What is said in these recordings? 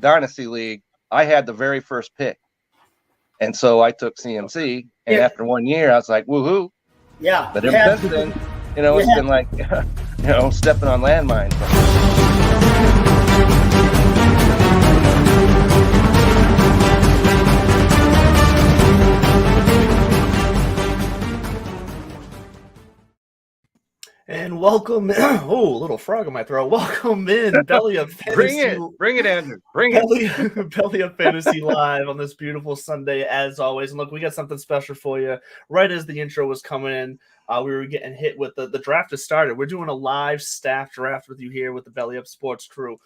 Dynasty League, I had the very first pick. And so I took CMC. And after 1 year, I was like, woohoo. Yeah. But ever since then, it's been like, stepping on landmines. And welcome, a little frog in my throat. Welcome in, Belly Up Fantasy. Bring it, Andrew. Bring it. Belly Up Fantasy Live on this beautiful Sunday, as always. And look, we got something special for you. Right as the intro was coming in, we were getting hit with the draft has started. We're doing a live staff draft with you here with the Belly Up Sports crew.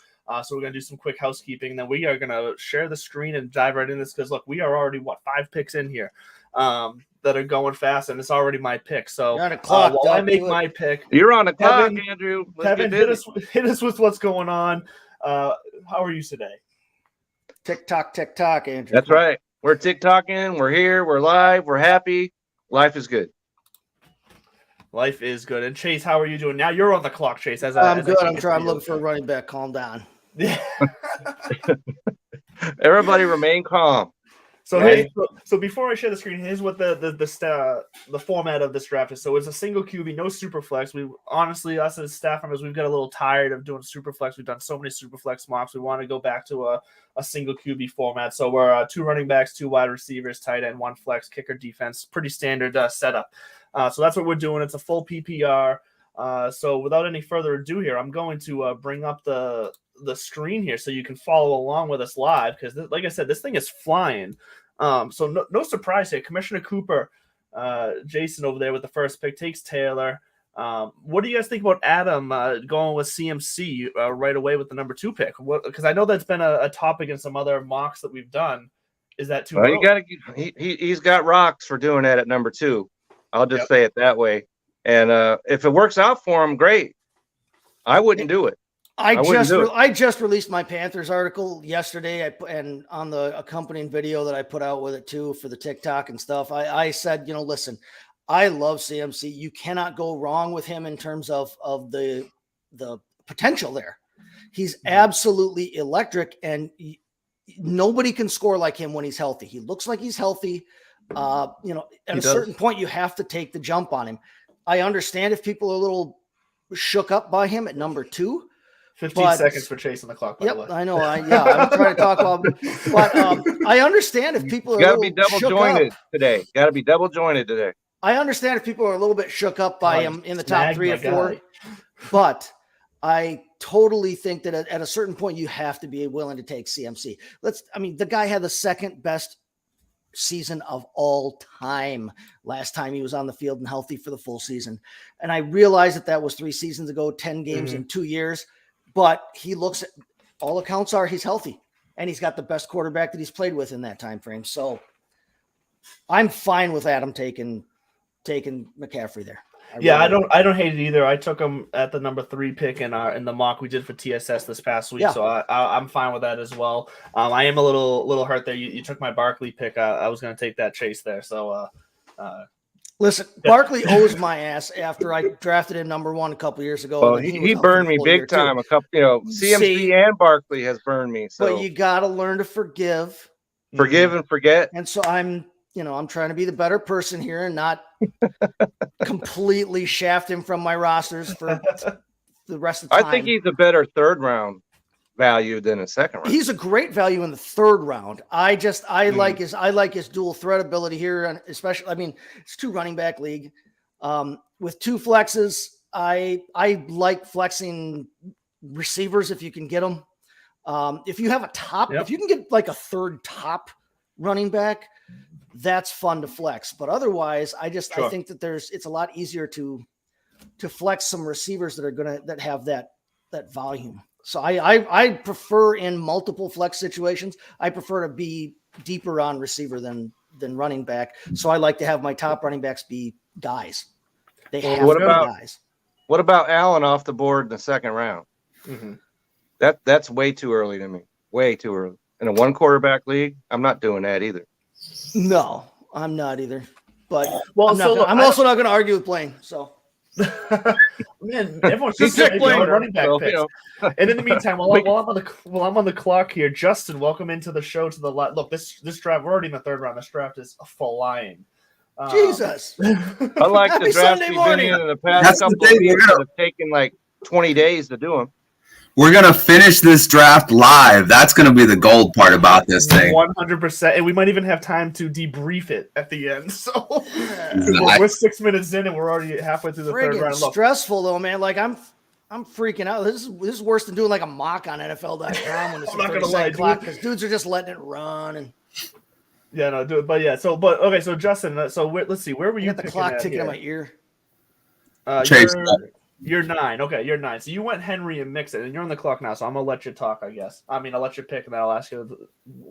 So we're going to do some quick housekeeping. Then we are going to share the screen and dive right in this because, look, we are already, 5 picks in here. That are going fast, and it's already my pick. So while I make my pick, you're on the clock, Andrew. Kevin, hit us with what's going on. How are you today? TikTok, Andrew. That's right. We're TikToking. We're here. We're live. We're happy. Life is good. Life is good. And Chase, how are you doing? Now you're on the clock, Chase. I'm good. I'm looking for a running back. Calm down. Yeah. Everybody remain calm. So hey, so before I share the screen, here's what the format of this draft is. So it's a single QB, no super flex. We honestly, us as staff members, we've got a little tired of doing super flex. We've done so many super flex mocks. We want to go back to a single QB format. So we're 2 running backs, 2 wide receivers, tight end, 1 flex, kicker, defense. Pretty standard setup. So that's what we're doing. It's a full PPR. So without any further ado here, I'm going to bring up the screen here so you can follow along with us live because, like I said, this thing is flying. So no surprise here. Commissioner Cooper, Jason over there with the first pick takes Taylor. What do you guys think about Adam going with CMC right away with the number 2 pick? Because I know that's been a topic in some other mocks that we've done. Is that too? Well, he's got rocks for doing that at number 2. I'll just say it that way. And if it works out for him, great. I wouldn't do it. I just released my Panthers article yesterday, and on the accompanying video that I put out with it too for the TikTok and stuff. I said, listen, I love CMC. You cannot go wrong with him in terms of the potential there. He's absolutely electric, and nobody can score like him when he's healthy. He looks like he's healthy. At a certain point, you have to take the jump on him. I understand if people are a little shook up by him at number 2. 15 seconds for chasing the clock. By the way. I know. I'm trying to talk about, but I understand if people are. Got to be double jointed today. Got to be double jointed today. I understand if people are a little bit shook up by him in the top 3 or 4, but I totally think that at a certain point you have to be willing to take CMC. The guy had the second best season of all time last time he was on the field and healthy for the full season, and I realized that was 3 seasons ago, 10 games in 2 years. But he looks at all accounts he's healthy, and he's got the best quarterback that he's played with in that time frame. So I'm fine with Adam taking McCaffrey there. I don't hate it either. I took him at the number 3 pick in the mock we did for TSS this past week, so I'm fine with that as well. I am a little hurt there. You took my Barkley pick. I was going to take that Chase there. So listen, Barkley owes my ass after I drafted him number 1 a couple years ago. Well, he burned me big time. CMC and Barkley has burned me. So. But you got to learn to forgive and forget. And so I'm trying to be the better person here and not completely shaft him from my rosters for the rest of the time. I think he's a better 3rd round value than a 2nd round. He's a great value in the 3rd round. I like his dual threat ability here, and especially, it's 2 running back league. With 2 flexes, I like flexing receivers if you can get them. If you have a top, if you can get like a 3rd top running back, that's fun to flex. But otherwise, I think that it's a lot easier to flex some receivers that have that volume. So I prefer in multiple flex situations, I prefer to be deeper on receiver than running back. So I like to have my top running backs be guys. They have to be guys. What about Allen off the board in the 2nd round? Mm-hmm. That's way too early to me. Way too early. In a 1 quarterback league, I'm not doing that either. No, I'm not either. But I'm also not going to argue with Blaine. So Man, everyone's He's just a saying winner, running back so, picks. you know. And in the meantime, while I'm on the clock here, Justin, welcome into the show. To the look, this draft, we're already in the third round. This draft is flying. Jesus. I like the Happy drafts Sunday we've morning. been in the past That's the couple of thing, we're weeks gonna- that have taken like 20 days to do them. We're gonna finish this draft live. That's gonna be the gold part about this thing. 100%, and we might even have time to debrief it at the end. So Nice. we're 6 minutes in, and we're already halfway through the third Friggin' round. Look, stressful though, man. Like I'm freaking out. This is worse than doing like a mock on NFL.com when it's I'm a not gonna 30 lie, second clock dude. because dudes are just letting it run and yeah, no, do it. But yeah, okay. So Justin, so let's see, where were you you got the picking clock at ticking here? in my ear. Chase. You're 9. Okay, you're 9. So you went Henry and Mixon, and you're on the clock now. So I'm gonna let you talk, I guess. I mean, I'll let you pick, and then I'll ask you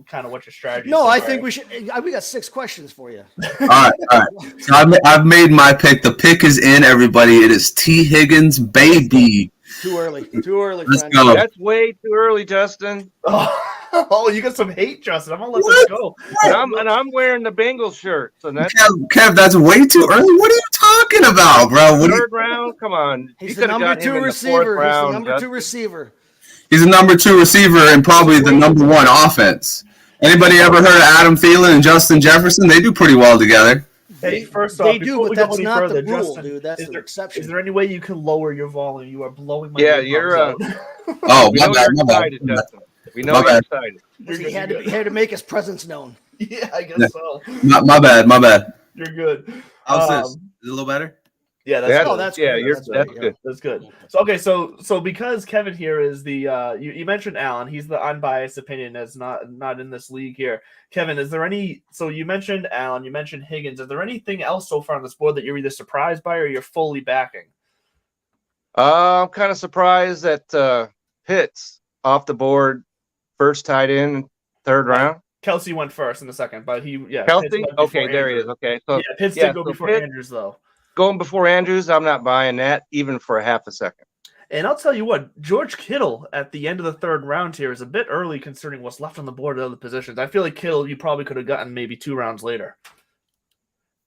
kind of what your strategy. No, is. I think we should. We got 6 questions for you. All right. So I've made my pick. The pick is in, everybody. It is T. Higgins, baby. Too early. Too early, Let's friend. go. That's way too early, Justin. Oh, you got some hate, Justin. I'm gonna let this go. And I'm wearing the Bengals shirt. So that's Kev, that's way too early. What are you talking about, bro? third round. Come on. He's You the could have number got him 2 in the receiver. fourth He's the round. number 2 Justin. receiver. He's a number 2 receiver and probably the number 1 offense. Anybody ever heard of Adam Thielen and Justin Jefferson? They do pretty well together. Hey, first They off, do, before but we go that's any not further, the rule, Justin, dude. That's is the there- exception. Is there any way you can lower your volume? You are blowing my Yeah, eardrums you're, out. Oh, We my know bad, you're my bad. excited, Justin. We know My you're bad. excited. You're he good, had you're to, he had to make his presence known. Yeah, I guess Yeah. so. My bad. You're good. How's this? Um, Is it a little better? Yeah, that's That's, good. Oh, that's yeah, good. you're, That's that's good, good. That's good. So okay, so because Kevin here is the you mentioned Alan, he's the unbiased opinion as not in this league here. Kevin, is there any? So you mentioned Alan, you mentioned Higgins. Is there anything else so far on this board that you're either surprised by or you're fully backing? I'm kind of surprised that Pitts off the board, first tight end, third round. Kelsey went first in the second, but Pitts Kelsey? went before Okay, there he is. Andrews. Okay, so Yeah, Pitts yeah, did go so before Pitts- Andrews though. going before Andrews, I'm not buying that even for half a second. And I'll tell you what, George Kittle at the end of the third round here is a bit early considering what's left on the board at other positions. I feel like Kittle you probably could have gotten maybe 2 rounds later.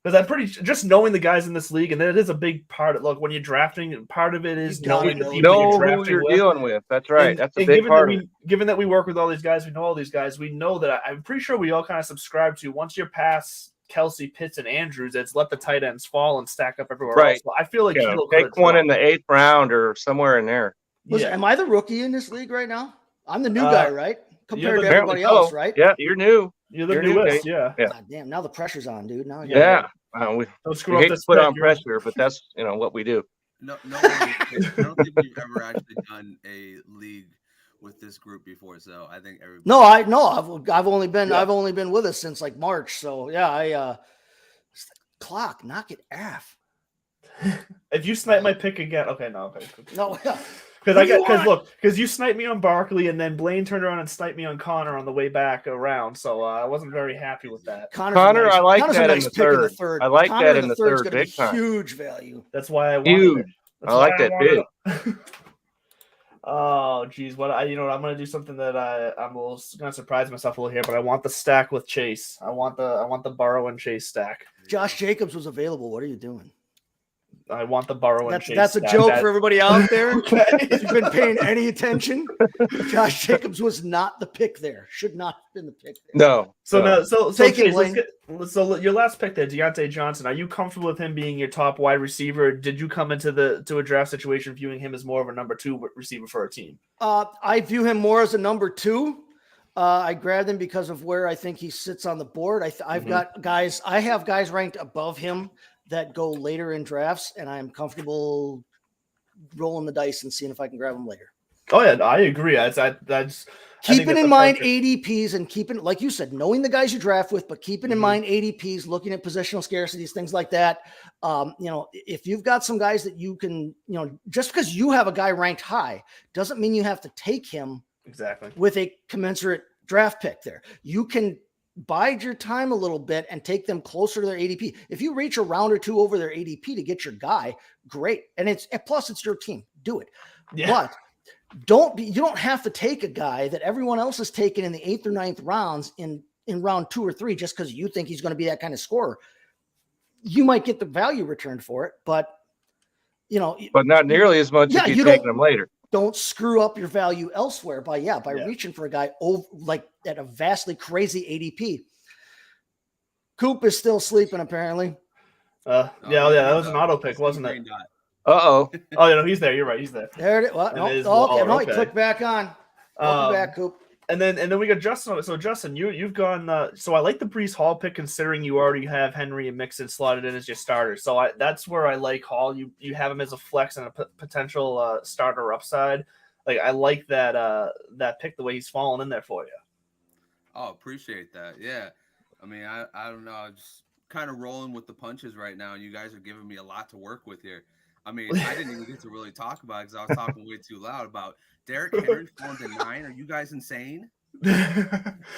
Because I'm pretty just knowing the guys in this league, and that is a big part of look when you're drafting. Part of it is You gotta knowing the know people Know you're who drafting you're with. dealing with. That's right. And- That's a and big part of it. given that we work with all these guys, we know all these guys. We know that I'm pretty sure we all kind of subscribe to once you're past Kelsey, Pitts, and Andrews, it's let the tight ends fall and stack up everywhere Right. else. So I feel like Yeah, Kittle take could've one in dropped. the 8th round or somewhere in there. Listen, Yeah. am I the rookie in this league right now? I'm the new guy, right? Compared to the- everybody Apparently else, so. right? Yeah, you're new. You're the You're new, newest, Kate. yeah. Yeah. God damn, now the pressure's on, dude. Now Yeah. Yeah. Don't We screw up hate to this put pick. on You're- pressure, but that's what we do. No, I don't think we've ever actually done a league with this group before. So I think everybody. No, I've only been with us since like March. So yeah, it's the clock, knock it off. If you snipe my pick again, okay, no, okay. No, yeah. Because you sniped me on Barkley and then Blaine turned around and sniped me on Connor on the way back around, so I wasn't very happy with that. Connor, I like Connor's that a in nice the pick in the third. third. I like Connor that in in the the third's third, gonna big be time. huge value. That's why I wanted Huge. it. That's I like why that wanted big. it. Oh, geez, I'm gonna do something that I'm gonna surprise myself a little here, but I want the stack with Chase. I want the Burrow and Chase stack. Josh Jacobs was available. What are you doing? I want the Burrow and Chase. That's a stack. joke That- for everybody out there. If you've been paying any attention, Josh Jacobs was not the pick there. Should not have been the pick there. No. So no. now, so Take it, Chase, so your last pick there, Deontay Johnson. Are you comfortable with him being your top wide receiver? Did you come into a draft situation viewing him as more of a number 2 receiver for a team? I view him more as a number 2. I grabbed him because of where I think he sits on the board. I have guys ranked above him that go later in drafts, and I'm comfortable rolling the dice and seeing if I can grab them later. Oh yeah, I agree. That's Keeping in mind ADPs and keeping, like you said, knowing the guys you draft with, but keeping in mind ADPs, looking at positional scarcities, things like that. If you've got some guys that you can, just because you have a guy ranked high doesn't mean you have to take him exactly with a commensurate draft pick there. You can bide your time a little bit and take them closer to their ADP. If you reach a round or 2 over their ADP to get your guy, great. And plus it's your team. Do it. Yeah. But you don't have to take a guy that everyone else has taken in the 8th or 9th rounds in round 2 or 3 just because you think he's going to be that kind of scorer. You might get the value returned for it, but but not nearly as much Yeah, if you you don't- take them later. don't screw up your value elsewhere by Yeah. reaching for a guy like at a vastly crazy ADP. Coop is still sleeping apparently. That was an auto pick, wasn't it? Green dot. Uh-oh. Oh yeah, no, he's there. You're right, he's there. There it is. What? It No, is okay, Waller, no, he okay. clicked back on. Welcome back, Coop. And then we got Justin. So Justin, you've gone. So I like the Breece Hall pick, considering you already have Henry and Mixon slotted in as your starters. So that's where I like Hall. You have him as a flex and a potential starter upside. Like I like that pick, the way he's fallen in there for you. Oh, appreciate that. Yeah. I mean, I don't know. I'm just kind of rolling with the punches right now. You guys are giving me a lot to work with here. I mean, I didn't even get to really talk about it because I was talking way too loud about Derrick Henry falling to 9. Are you guys insane?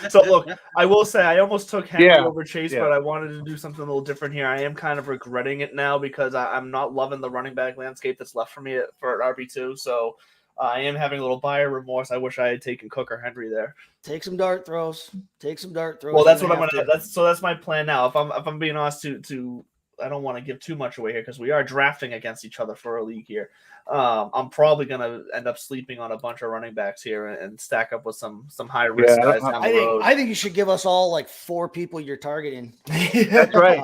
So look, I will say I almost took Henry Yeah, over Chase, yeah. but I wanted to do something a little different here. I am kind of regretting it now because I'm not loving the running back landscape that's left for me for RB2. So I am having a little buyer remorse. I wish I had taken Cook or Henry there. Take some dart throws. Well, that's what I'm gonna gonna. That's my plan now. If I'm being honest, to I don't want to give too much away here because we are drafting against each other for a league here. I'm probably gonna end up sleeping on a bunch of running backs here and stack up with some high risk Yeah, guys down the road. I think you should give us all like 4 people you're targeting. That's right.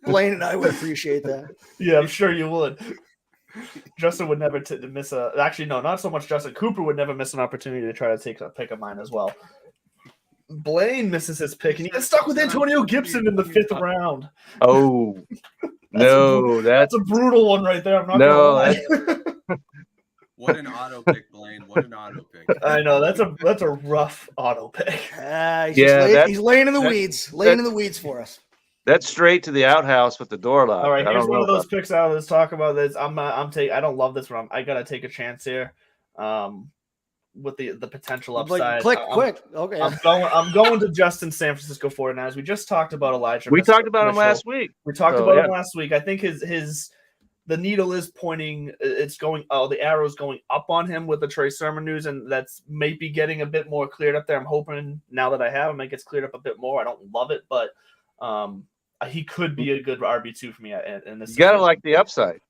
Blaine and I would appreciate that. Yeah, I'm sure you would. Justin would never miss a. Actually, no, not so much Justin. Cooper would never miss an opportunity to try to take a pick of mine as well. Blaine misses his pick, and he gets stuck with Antonio Gibson in the 5th round. Oh. No, That's a brutal one right there. I'm not No, gonna lie. What an auto pick, Blaine. What an auto pick. I know that's a rough auto pick. He's laying in the weeds, laying in the weeds for us. that's straight to the outhouse with the door locked. All right, I here's don't one know of those about- picks I was talking about. This I don't love this one. I gotta take a chance here. With the potential upside. Like, click I'm- quick. Okay. I'm going to Justin San Francisco 49ers. We just talked about Elijah. We talked about him Mitchell. last week. We talked So, about yeah. him last week. I think the needle is pointing. It's going. Oh, the arrow's going up on him with the Trey Sermon news, and that's maybe getting a bit more cleared up there. I'm hoping now that I have him, it gets cleared up a bit more. I don't love it, but he could be a good RB2 for me in this. You gotta situation. like the upside.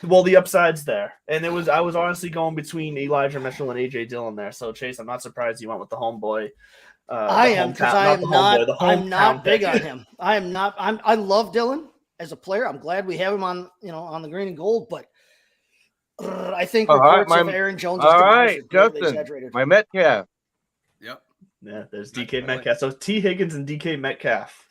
Well, the upside's there, and I was honestly going between Elijah Mitchell and AJ Dillon there. So Chase, I'm not surprised you went with the homeboy. I am because I'm not big on him. I am not. I love Dylan as a player. I'm glad we have him on the green and gold, but I think All right, reports of Aaron Jones. all right, greatly Justin, exaggerated. my Metcalf. Yep. Yeah, there's DK Metcalf. So T. Higgins and DK Metcalf.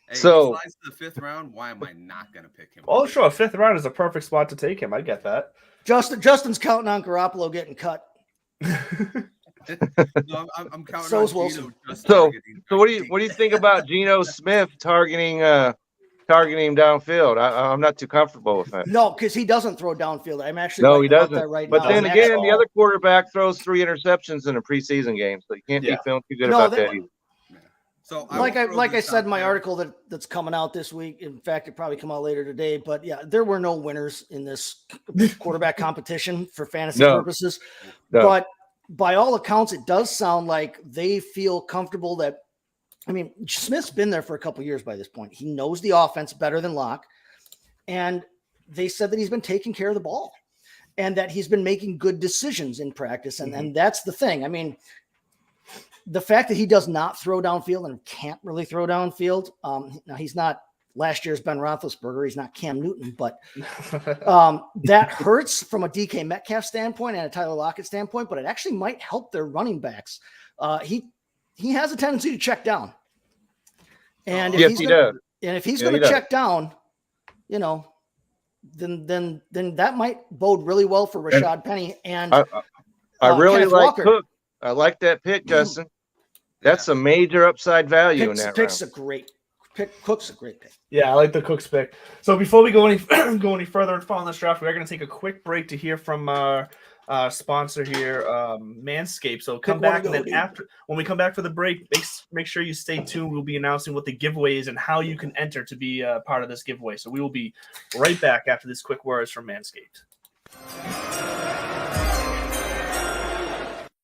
Hey, So- he slides to the 5th round. Why am I not going to pick him? Oh, sure. 5th round is a perfect spot to take him. I get that. Justin's counting on Garoppolo getting cut. No, I'm counting So on is Gino Wilson. just So targeting what do you think about Geno Smith targeting him downfield? I'm not too comfortable with that. No, because he doesn't throw downfield. I'm actually No, writing he about doesn't. that right But now. then I'm again, actually- the other quarterback throws 3 interceptions in a preseason game, so you can't be Yeah. feeling too good No, about that- that either. So like will I throw this said out in my there. article that's coming out this week. In fact, it probably come out later today. But yeah, there were no winners in this quarterback competition for fantasy No. purposes. No. But by all accounts, it does sound like they feel comfortable that. I mean, Smith's been there for a couple years by this point. He knows the offense better than Locke, and they said that he's been taking care of the ball, and that he's been making good decisions in practice. And that's the thing. I mean, the fact that he does not throw downfield and can't really throw downfield. Now he's not last year's Ben Roethlisberger. He's not Cam Newton, but that hurts from a DK Metcalf standpoint and a Tyler Lockett standpoint, but it actually might help their running backs. He has a tendency to check down. And if Yes, he's he gonna, does. and if he's Yeah, going he to does. check down, then that might bode really well for Rashad Penny and I really Kenneth like Walker. Cook. I like that pick, Justin. That's a major upside value in that Pick's round. a great pick. Cook's a great pick. Yeah, I like the Cooks pick. So before we go any further and follow this draft, we are going to take a quick break to hear from our sponsor here, Manscaped. So come Pick one back, to and go, then dude. after when we come back for the break, make sure you stay tuned. We'll be announcing what the giveaway is and how you can enter to be part of this giveaway. So we will be right back after this quick words from Manscaped.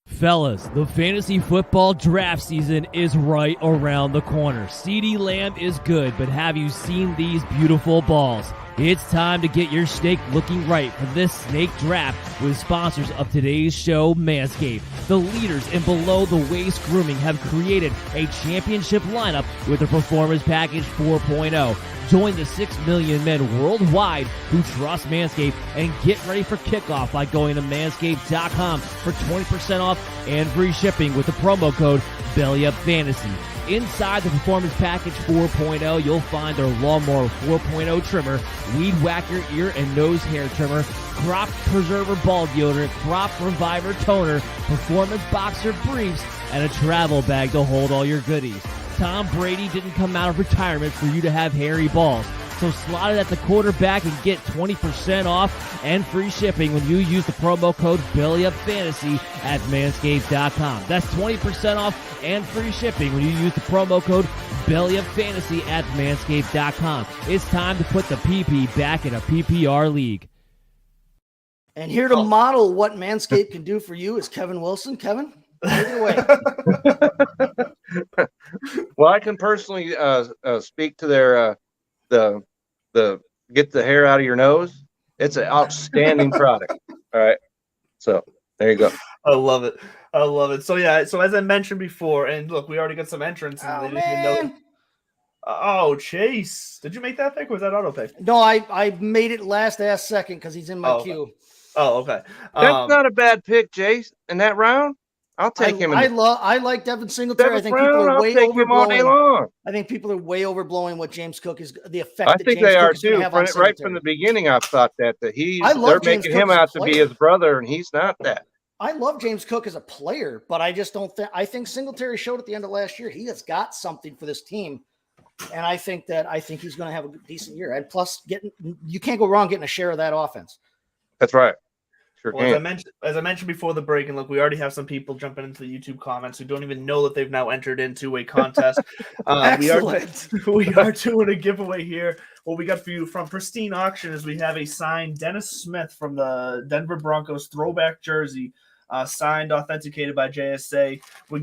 Fellas, the fantasy football draft season is right around the corner. CeeDee Lamb is good, but have you seen these beautiful balls? It's time to get your snake looking right for this snake draft with sponsors of today's show, Manscaped. The leaders in below-the-waist grooming have created a championship lineup with the Performance Package 4.0. Join the 6 million men worldwide who trust Manscaped and get ready for kickoff by going to manscaped.com for 20% off and free shipping with the promo code BellyUpFantasy. Inside the Performance Package 4.0, you'll find their Lawnmower 4.0 trimmer, Weed Whacker ear and nose hair trimmer, Crop Preserver ball deodorant, Crop Reviver toner, Performance Boxer briefs, and a travel bag to hold all your goodies. Tom Brady didn't come out of retirement for you to have hairy balls. So slot it at the quarterback and get 20% off and free shipping when you use the promo code BellyUpFantasy at Manscaped.com. That's 20% off and free shipping when you use the promo code BellyUpFantasy at Manscaped.com. It's time to put the PP back in a PPR league. And here to model what Manscaped can do for you is Kevin Wilson. Kevin, take it away. Well, I can personally speak to their the get the hair out of your nose. It's an outstanding product. All right, so there you go. I love it. I love it. So yeah, so as I mentioned before, and look, we already got some entrants. And Oh, they didn't even know. man. Oh, Chase, did you make that pick or was that auto pick? No, I made it last second because he's in my queue. Oh, okay. That's not a bad pick, Jace. In that round, I'll take him. I like Devin Singletary. I think people round, are I'll way take him all day overblowing. long. I think people are way overblowing what James Cook is the effect. I that think James they Cook are is gonna too. have on Right from Singletary. the beginning, I've thought that I they're love James making him Cook as a out to be player. his brother, and he's not that. I love James Cook as a player, but I just don't think. I think Singletary showed at the end of last year he has got something for this team, and I think he's going to have a decent year. And plus, you can't go wrong getting a share of that offense. That's right. Sure Well, can. as I mentioned before the break, and look, we already have some people jumping into the YouTube comments who don't even know that they've now entered into a contest. Excellent. We are doing a giveaway here. What we got for you from Pristine Auction is we have a signed Dennis Smith from the Denver Broncos throwback jersey, signed, authenticated by JSA. We'll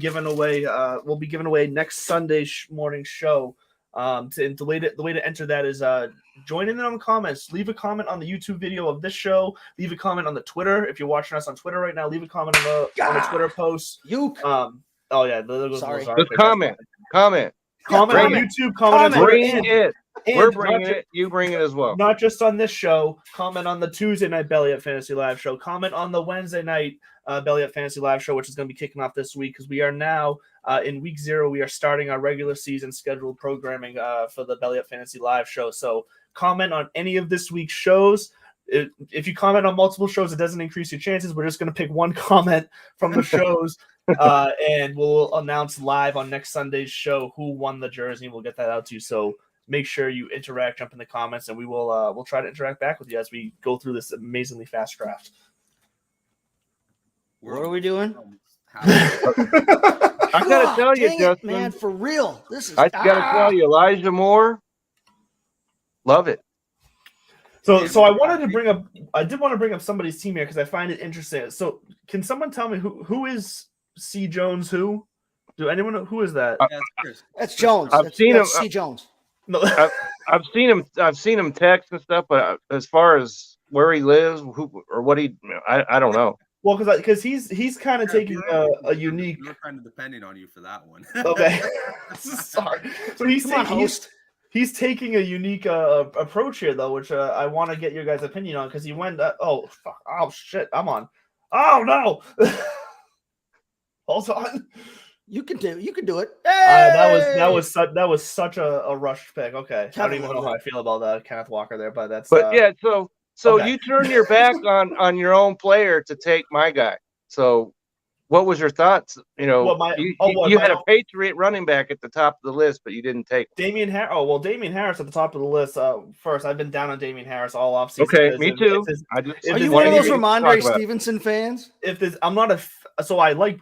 be giving away next Sunday morning show. The way to enter that is join in on the comments. Leave a comment on the YouTube video of this show. Leave a comment on the Twitter. If you're watching us on Twitter right now, leave a comment on the Twitter post. Oh yeah, there goes Sorry. Lazard. Just comment on YouTube. Comment on Bring Twitter. it. And We're not bringing ju- it. You bring it as well. Not just on this show. Comment on the Tuesday night Belly Up Fantasy Live show. Comment on the Wednesday night Belly Up Fantasy Live show, which is going to be kicking off this week because we are now in week 0. We are starting our regular season scheduled programming for the Belly Up Fantasy Live show. So comment on any of this week's shows. If you comment on multiple shows, it doesn't increase your chances. We're just going to pick one comment from the shows, and we'll announce live on next Sunday's show who won the jersey. We'll get that out to you. So make sure you interact, jump in the comments, and we'll try to interact back with you as we go through this amazingly fast draft. What are we doing? I gotta tell you, Dang it, Justin, man, for real. This is. I gotta tell you, Elijah Moore, love it. So I did want to bring up somebody's team here because I find it interesting. So can someone tell me who is C. Jones? Who? Do anyone know who is that? That's Jones. I've seen that's him. C. Jones. No. I've seen him text and stuff, but as far as where he lives, I don't know. Well, because he's kind of taking a unique. We're kind of depending on you for that one. Okay, sorry. So he's taking a unique approach here, though, which I want to get your guys' opinion on because he went. Oh shit! I'm on. Oh no! Hold on. You can do it. That was such a rush pick. Okay, I don't even know how I feel about that Kenneth Walker there, but that's. But yeah, so okay. you turn your back on your own player to take my guy. So, what was your thoughts? You know, you had a Patriot running back at the top of the list, but you didn't take Damian Harris. Oh well, Damian Harris at the top of the list. First, I've been down on Damian Harris all offseason. Okay, me too. Are you one of those Ramondre Stevenson fans? I'm not so I like.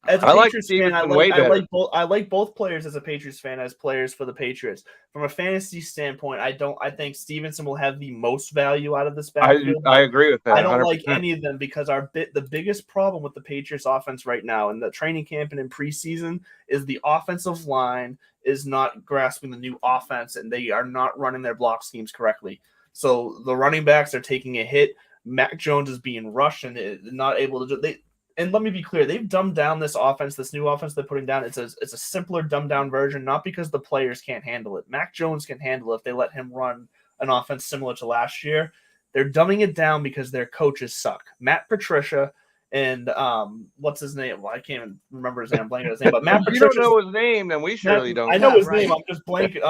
As a Patriots fan, I like both players as a Patriots fan as players for the Patriots. From a fantasy standpoint, I think Stevenson will have the most value out of this backfield. I agree with that. I don't 100%. like any of them because the biggest problem with the Patriots offense right now in the training camp and in preseason is the offensive line is not grasping the new offense and they are not running their block schemes correctly. So the running backs are taking a hit. Mac Jones is being rushed and not able to do. And let me be clear, they've dumbed down this offense, this new offense they're putting down. It's a simpler, dumbed down version, not because the players can't handle it. Mac Jones can handle it if they let him run an offense similar to last year. They're dumbing it down because their coaches suck. Matt Patricia and what's his name? Well, I can't even remember his name. I'm blanking on his name. But Matt If you Patricia. don't know his name, then we surely don't. I know his right. name. I'm just blanking.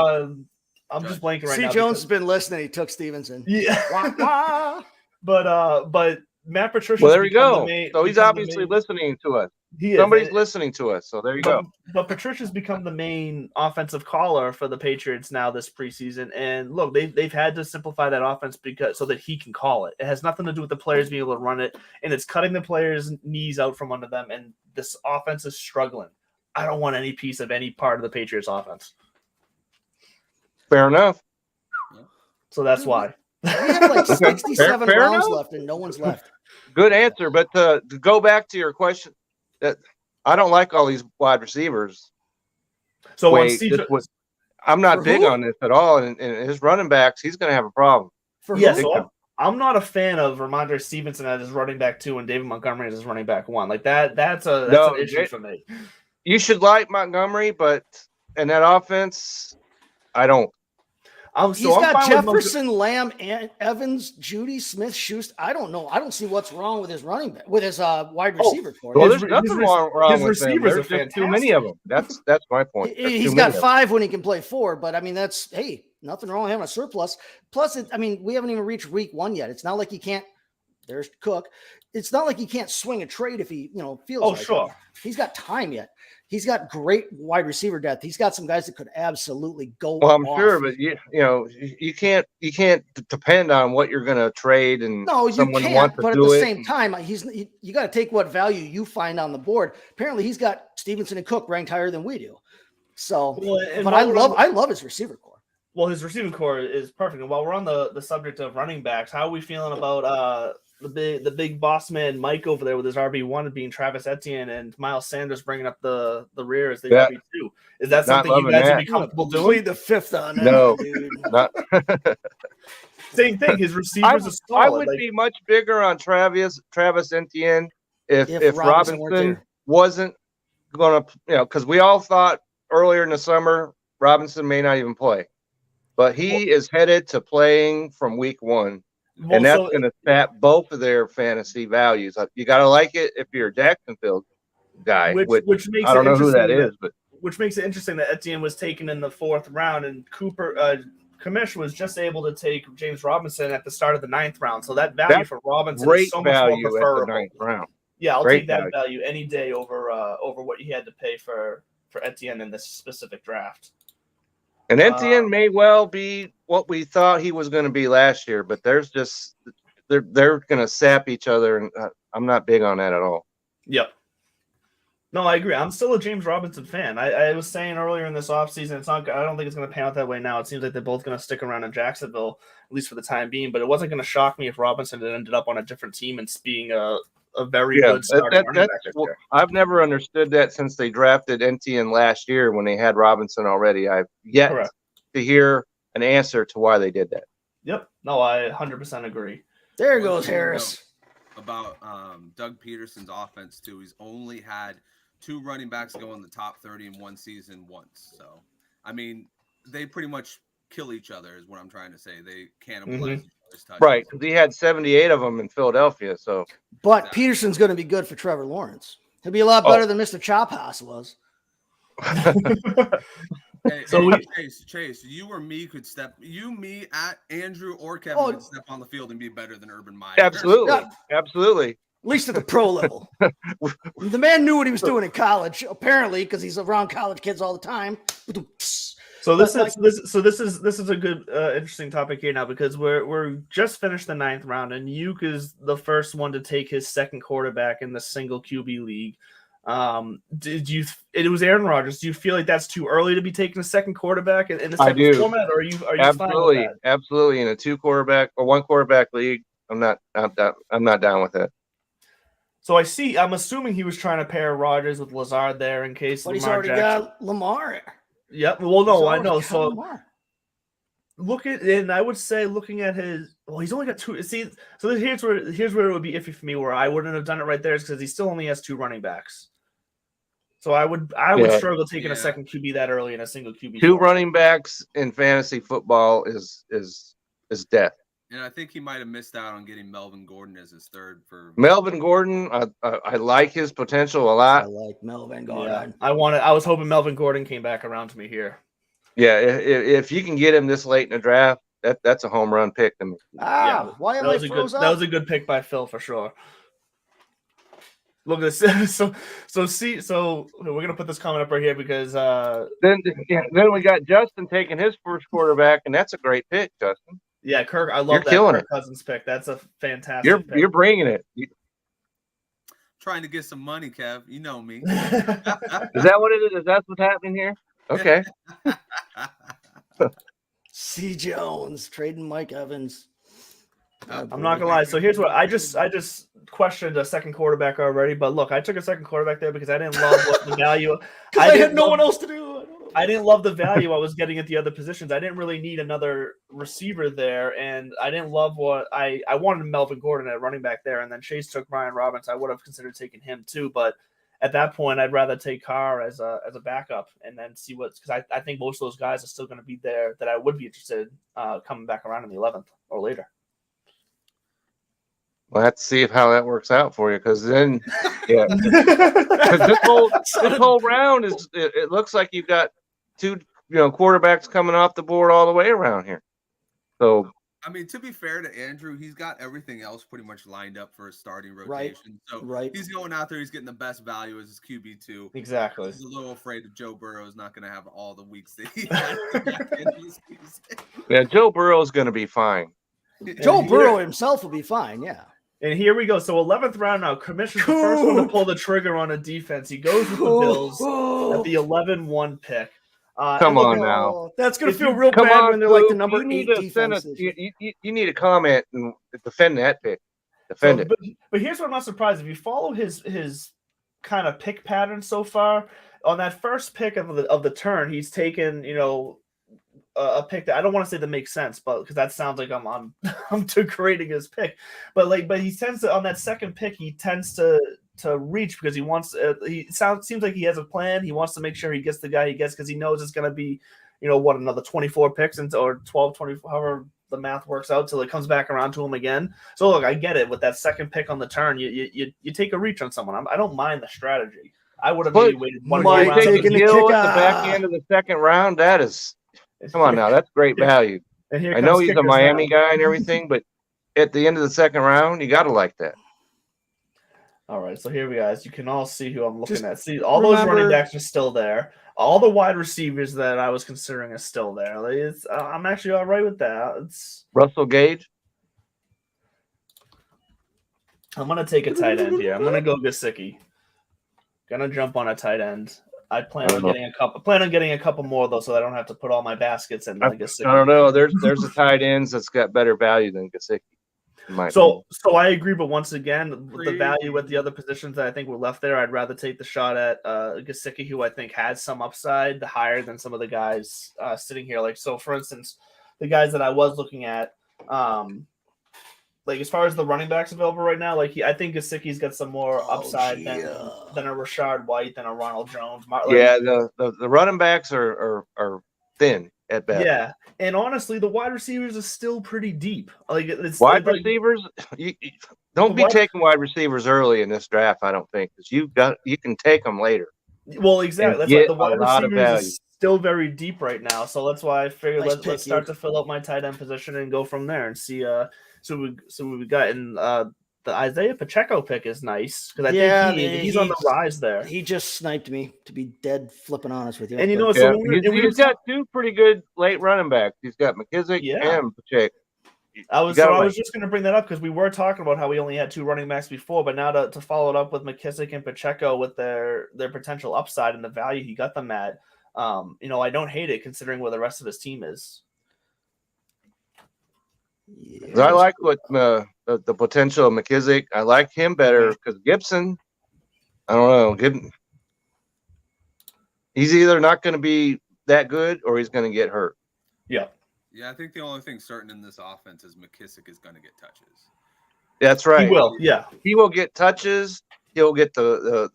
I'm just blanking right C. now. Jones has been listening. He took Stevenson. Yeah. But Matt Patricia. Well, there we go. So he's obviously listening to us. He is. Somebody's listening to us. So there you go. But Patricia's become the main offensive caller for the Patriots now this preseason. And look, they've had to simplify that offense so that he can call it. It has nothing to do with the players being able to run it, and it's cutting the players' knees out from under them. And this offense is struggling. I don't want any piece of any part of the Patriots offense. Fair enough. So that's why. We have like 67 Fair rounds enough. left, and no one's left. Good answer. But to go back to your question, that I don't like all these wide receivers. So Wait, I'm not For big who? on this at all. And his running backs, he's going to have a problem. For Yeah, who? so I'm not a fan of Ramondre Stevenson as his running back 2 and David Montgomery as his running back 1. Like that's an issue for me. You should like Montgomery, but in that offense, I don't. He's got Jefferson, Lamb, and Evans, Judy, Smith, Schuster. I don't know. I don't see what's wrong with his running back, with his wide receiver core. Well, His- there's nothing his wrong with them. receivers There's are just too many of them. That's my point. There's He's too got many of 5 when he can play 4, but I mean, that's, hey, nothing wrong with having a surplus. Plus, we haven't even reached week 1 yet. It's not like he can't, there's Cook. It's not like he can't swing a trade if he, feels Oh, like it. sure. He's got time yet. He's got great wide receiver depth. He's got some guys that could absolutely go. Well, I'm off. sure, but you can't depend on what you're going to trade and No, you someone can't. wants to But at do the it. same time, you got to take what value you find on the board. Apparently, he's got Stevenson and Cook ranked higher than we do. So, Well, and but while I love his receiver core. Well, his receiving core is perfect. And while we're on the subject of running backs, how are we feeling about the big boss man Mike over there with his RB1 being Travis Etienne and Miles Sanders bringing up the rear as the RB2? Is that Not something you loving guys that. would be comfortable doing? Plead the fifth on that, No. dude. Not, Same thing. His receivers are solid. I would be much bigger on Travis Etienne if Robinson weren't Robinson there. wasn't going to, because we all thought earlier in the summer Robinson may not even play, but he is headed to playing from week 1. And that's going to sap both of their fantasy values. You got to like it if you're a Jacksonville guy. Which makes I don't it know who that interesting is, but which makes it interesting that Etienne was taken in the 4th round and Kamish was just able to take James Robinson at the start of the 9th round. So that value That's for Robinson great is so much more value at the preferable. 9th round. Yeah, I'll Great take that value any day over what you had to pay for Etienne in this specific draft. And Etienne may well be what we thought he was going to be last year, but they're going to sap each other, and I'm not big on that at all. Yep. No, I agree. I'm still a James Robinson fan. I was saying earlier in this offseason, I don't think it's going to pan out that way now. It seems like they're both going to stick around in Jacksonville, at least for the time being. But it wasn't going to shock me if Robinson had ended up on a different team and being a very good starting running back this year. I've never understood that since they drafted Etienne last year when they had Robinson already. I've yet to hear an answer to why they did that. Yep. No, I 100% agree. There goes Harris. About Doug Peterson's offense too. He's only had 2 running backs go in the top 30 in one season once. So, I mean, they pretty much kill each other is what I'm trying to say. They cannibalize each other's touches. Right, because he had 78 of them in Philadelphia. So, But Peterson's going to be good for Trevor Lawrence. He'll be a lot better than Mr. Chop House was. Chase, you or me could me at Andrew or Kevin could step on the field and be better than Urban Meyer. Absolutely. At least at the pro level. The man knew what he was doing in college, apparently, because he's around college kids all the time. So this is a good interesting topic here now because we're just finished the 9th round and Uke is the first one to take his second quarterback in the single QB league. It was Aaron Rodgers. Do you feel like that's too early to be taking a second quarterback in the second format, or are you absolutely fine with that? absolutely in a 2 quarterback or 1 quarterback league? I'm not down with it. So I'm assuming he was trying to pair Rodgers with Lazard there in case. But he's already got Lamar. Yep. Well, no, I know. So I would say looking at his, well, he's only got 2. See, so here's where it would be iffy for me, where I wouldn't have done it right there, is because he still only has 2 running backs. So I would Yeah. struggle taking a second QB that early in a single QB. 2 running backs in fantasy football is death. And I think he might have missed out on getting Melvin Gordon as his third for Melvin Gordon, I like his potential a I lot. like Melvin Yeah, Gordon. I was hoping Melvin Gordon came back around to me here. Yeah, if you can get him this late in the draft, that's a home run pick to me. Why am I froze up? That was a good pick by Phil for sure. Look at this. So we're gonna put this comment up right here because Then we got Justin taking his first quarterback, and that's a great pick, Justin. yeah, Kirk. I You're love that killing Kirk it. Cousins pick. That's a fantastic. pick. You're bringing it. trying to get some money, Kev. You know me. Is that what it is? Is that what's happening here? Okay. C. Jones trading Mike Evans. I'm not gonna lie. So here's what I just questioned a second quarterback already, but look, I took a second quarterback there because I didn't love what the value. I had no one else to do. I didn't love the value I was getting at the other positions. I didn't really need another receiver there, and I didn't love what I wanted Melvin Gordon at running back there, and then Chase took Brian Robbins. I would have considered taking him too, but at that point, I'd rather take Carr as a backup and then see what's because I think most of those guys are still going to be there that I would be interested coming back around in the 11th or later. We'll have to see how that works out for you, because then, yeah, 'cause this whole round is. It looks like you've got 2, quarterbacks coming off the board all the way around here. So, I mean, to be fair to Andrew, he's got everything else pretty much lined up for a starting Right. rotation. So Right. he's going out there. He's getting the best value as his QB2. Exactly. He's a little afraid of Joe Burrow is not going to have all the weeks that he had at the end of the season. yeah, Joe Burrow is going to be fine. Joe Burrow himself will be fine. Yeah. And here we go. So 11th round now. Commission's the first one to pull the trigger on a defense. He goes with the Bills at the 11-1 pick. Come on now. Oh, that's gonna If feel you- real Come bad on, when they're like the Coop. number You need 8 to send defense. us. You need to comment and defend that pick. Defend it. But here's what I'm not surprised. If you follow his kind of pick pattern so far, on that first pick of the turn, he's taken, a pick that I don't want to say that makes sense, but because that sounds like I'm degrading his pick. But he tends to, on that second pick, he tends to reach because he wants seems like he has a plan. He wants to make sure he gets the guy he gets because he knows it's going to be, another 24 picks or 12, 24, however the math works out till it comes back around to him again. So look, I get it. With that second pick on the turn, you take a reach on someone. I don't mind the strategy. I would have maybe waited one more Mike round. taking the Gill kick at the back out. end of the second round. That is, come on now, that's great value. And here I know comes he's a kickers Miami now. guy and everything, but at the end of the second round, you got to like that. All right, so here we go. As you can all see who I'm looking Just at. See, all those running remember- backs are still there. All the wide receivers that I was considering are still there. I'm actually all right with that. Russell Gage. I'm gonna take a tight end here. I'm gonna go Gesicki. Gonna jump on a tight end. I plan on getting a couple more though, so I don't have to put all my baskets in. I don't know. There's a tight ends that's got better value than Gesicki. So I agree, but once again, with the value at the other positions that I think were left there, I'd rather take the shot at Gesicki, who I think has some upside, the higher than some of the guys sitting here. Like, so for instance, the guys that I was looking at, like as far as the running backs available right now, I think Gesicki's got some more upside than a Rashard White, than a Ronald Jones. Yeah, the running backs are thin at best. Yeah, and honestly, the wide receivers are still pretty deep. Wide receivers, you don't be taking wide receivers early in this draft. I don't think, because you can take them later. Well, exactly. That's get why the a wide lot of receivers value. is still very deep right now. So that's why I figured Nice let's start to fill up my tight end position and go from there and see. So we got in the Isaiah Pacheco pick is nice because I think he's on the rise there. He just sniped me, to be dead flipping honest with you. And but- so He's got 2 pretty good late running backs. He's got McKissick and Pacheco. I was just going to bring that up because we were talking about how we only had 2 running backs before, but now to follow it up with McKissick and Pacheco with their potential upside and the value he got them at, I don't hate it considering where the rest of his team is. I like what the potential of McKissick. I like him better because Gibson, I don't know. Gibson, he's either not going to be that good or he's going to get hurt. Yeah. Yeah, I think the only thing certain in this offense is McKissick is going to get touches. That's right. He will. Yeah. He will get touches. He'll get the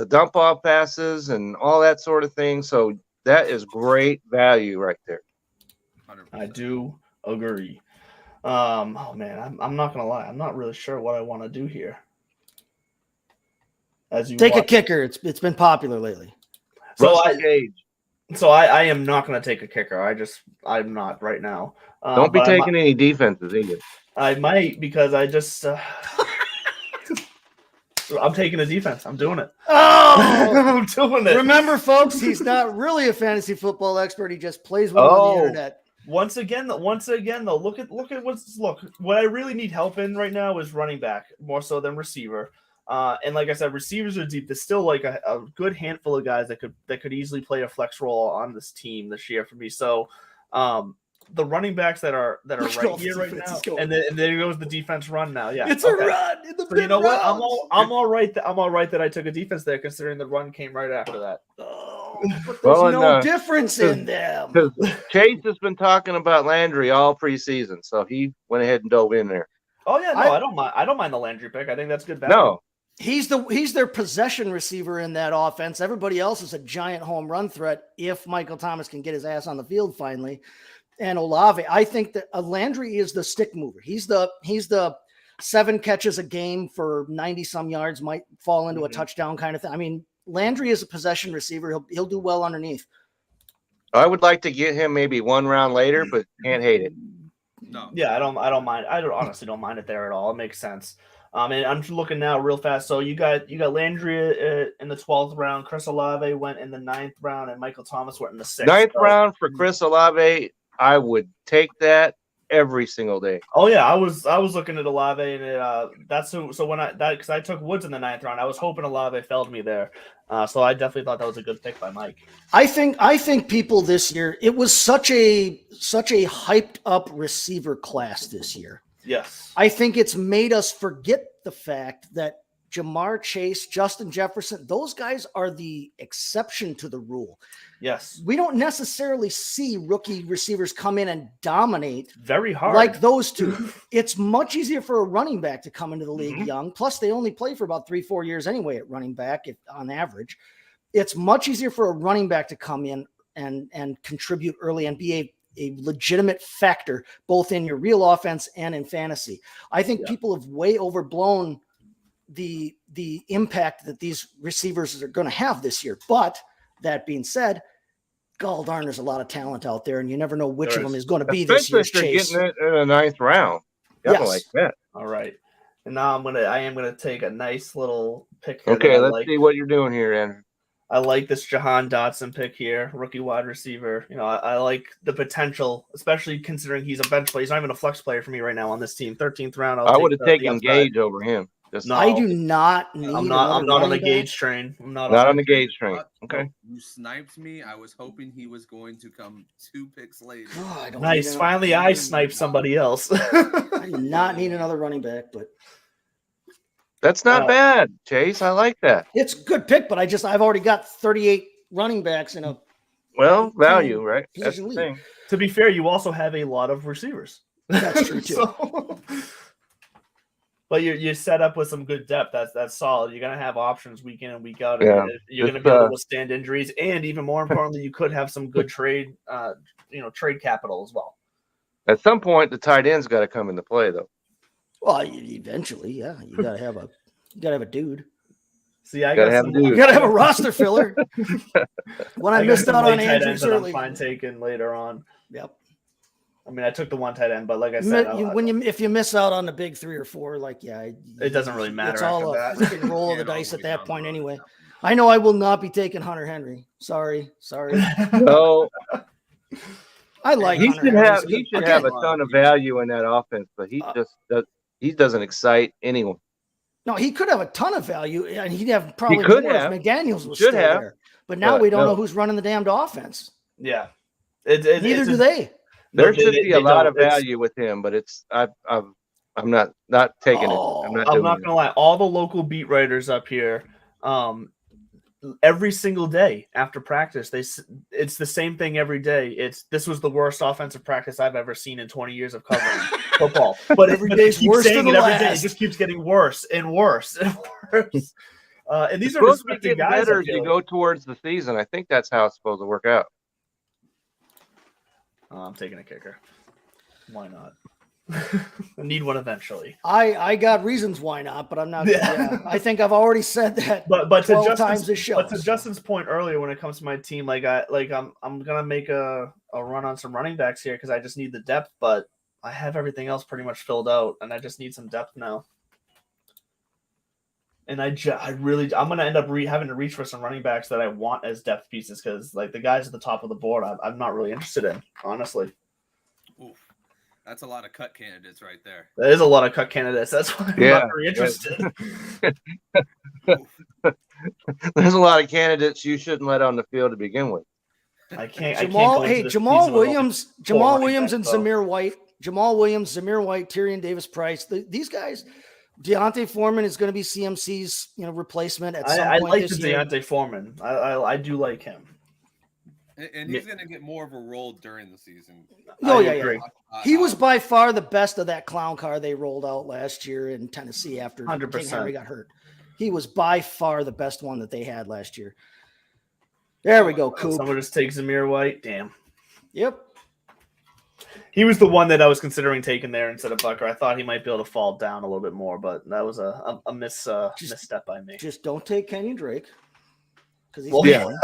dump off passes and all that sort of thing. So that is great value right there. 100%. I do agree. Oh man, I'm not gonna lie. I'm not really sure what I want to do here. As you Take a watch. kicker. It's been popular lately. So Russell I Gage. I am not gonna take a kicker. I'm not right now. Don't be but taking any defenses either. I might because I just I'm taking a defense. I'm doing it. Oh, I'm doing it. remember, folks, he's not really a fantasy football expert. He just plays one on Oh. the internet. Once again, though, look at what I really need help in right now is running back more so than receiver. And like I said, receivers are deep. There's still like a good handful of guys that could easily play a flex role on this team this year for me. So the running backs that are Look at right all the here right defense now, is going. and there goes the defense run now. Yeah, It's okay. a run in the So you know what? I'm mid-rounds. all right. I'm all right that I took a defense there, considering the run came right after that. Oh, but there's Well, no and, difference in them. Because Chase has been talking about Landry all preseason, so he went ahead and dove in there. Oh yeah, no, I- I don't mind. I don't mind the Landry pick. I think that's good value. No, He's their possession receiver in that offense. Everybody else is a giant home run threat if Michael Thomas can get his ass on the field finally. And Olave, I think that Landry is the stick mover. He's the 7 catches a game for 90 some yards, might fall into a touchdown kind of thing. I mean, Landry is a possession receiver. He'll do well underneath. I would like to get him maybe one round later, but can't hate it. No. Yeah, I don't mind. I honestly don't mind it there at all. It makes sense. And I'm just looking now real fast. So you got Landry in the 12th round. Chris Olave went in the 9th round, and Michael Thomas went in the 6th. Ninth So- round for Chris Olave, I would take that every single day. Oh yeah, I was looking at Olave, and that's who. So because I took Woods in the 9th round, I was hoping Olave fell to me there. So I definitely thought that was a good pick by Mike. I think people this year, it was such a hyped up receiver class this year. Yes. I think it's made us forget the fact that Jamar Chase, Justin Jefferson, those guys are the exception to the rule. Yes. We don't necessarily see rookie receivers come in and dominate Very hard. like those two. It's much easier for a running back to come into the league young. Plus, they only play for about 3-4 years anyway at running back, on average. It's much easier for a running back to come in and contribute early and be a legitimate factor both in your real offense and in fantasy. I think people have way overblown the impact that these receivers are going to have this year. But that being said, gall darn, there's a lot of talent out there, and you never know which of them is going to be this Especially year's if you're Chase. getting it in the 9th round. Definitely Yes. like that. All right. And now I am gonna take a nice little pick here. Okay, that I let's like. see what you're doing here, Andrew. I like this Jahan Dotson pick here, rookie wide receiver. You know, I like the potential, especially considering he's a bench player. He's not even a flex player for me right now on this team. 13th round. I would have the taken upside. Gage over him. Just No. I do not need I'm not on the another running Gage back. train. I'm not not on the Gage train. Okay. You sniped me. I was hoping he was going to come 2 picks later. Oh, I don't Nice. need Finally, I sniped somebody else. I do not need another running back, but That's not bad, Chase. I like that. it's a good pick. But I've already got 38 running backs in a Well, value, right? That's Position the lead. thing. To be fair, you also have a lot of receivers. That's true too. So- but you're set up with some good depth. That's solid. You're gonna have options week in and week out. Yeah. You're gonna It's, be able to withstand injuries, and even more importantly, you could have some good trade capital as well. At some point, the tight end's got to come into play, though. Well, eventually, yeah, you gotta have a dude. See, I Gotta got have some, a dude. You gotta have a roster filler. When I got missed some out late on tight Andrew ends that I'm Surley. fine taking later on. Yep. I mean, I took the one tight end, but like I said, If you miss out on the big 3 or 4, like it doesn't really matter It's all a after that. freaking roll of the Yeah, dice all at the way that down point the road. anyway. I know I will not be taking Hunter Henry. Sorry. So I like he Hunter should Henry. have He's a he good- should have a again, ton of value in that offense, but he doesn't excite anyone. No, he could have a ton of value, and he'd have probably could more have. if McDaniels was Should still have. there. But now But we don't no. know who's running the damned offense. Yeah, Neither do they. There They- should they- be they a lot don't. of value with him, but I'm not taking it. I'm not I'm doing not it. gonna lie. All the local beat writers up here, every single day after practice. It's the same thing every day. This was the worst offensive practice I've ever seen in 20 years of covering football. But Every day's keep worse saying than it the every day. It last. just keeps getting worse and worse and worse. And these It's are supposed to be respected getting guys. better I as feel you like. go towards the season. I think that's how it's supposed to work out. I'm taking a kicker. Why not? I need one eventually. I got reasons why not, but I'm not. Yeah. Yeah, I think I've already said that. But to 12 Justin's, times this show. but to Justin's point earlier, when it comes to my team, I'm gonna make a run on some running backs here because I just need the depth. But I have everything else pretty much filled out, and I just need some depth now. And I'm gonna end up having to reach for some running backs that I want as depth pieces because like the guys at the top of the board, I'm not really interested in, honestly. Oof. That's a lot of cut candidates right there. There is a lot of cut candidates. That's why I'm not very interested. There's a lot of candidates you shouldn't let on the field to begin with. I can't. Jamal, I can't go into this Jamal season with Williams, four Jamal running Williams, and backs, though. Zamir White. Jamal Williams, Zamir White, Tyrion Davis Price. These guys. Deontay Foreman is going to be CMC's replacement at some I point like the this year. Deontay Foreman. I do like him. And he's going to get more of a role during the season. Oh, I yeah. agree. He was by far the best of that clown car they rolled out last year in Tennessee after 100%. King Henry got hurt. He was by far the best one that they had last year. There we go, Coop. Someone just takes Zamir White. Damn. Yep. He was the one that I was considering taking there instead of Bucker. I thought he might be able to fall down a little bit more, but that was a misstep by me. Just don't take Kenyon Drake. Because he's Well, gone.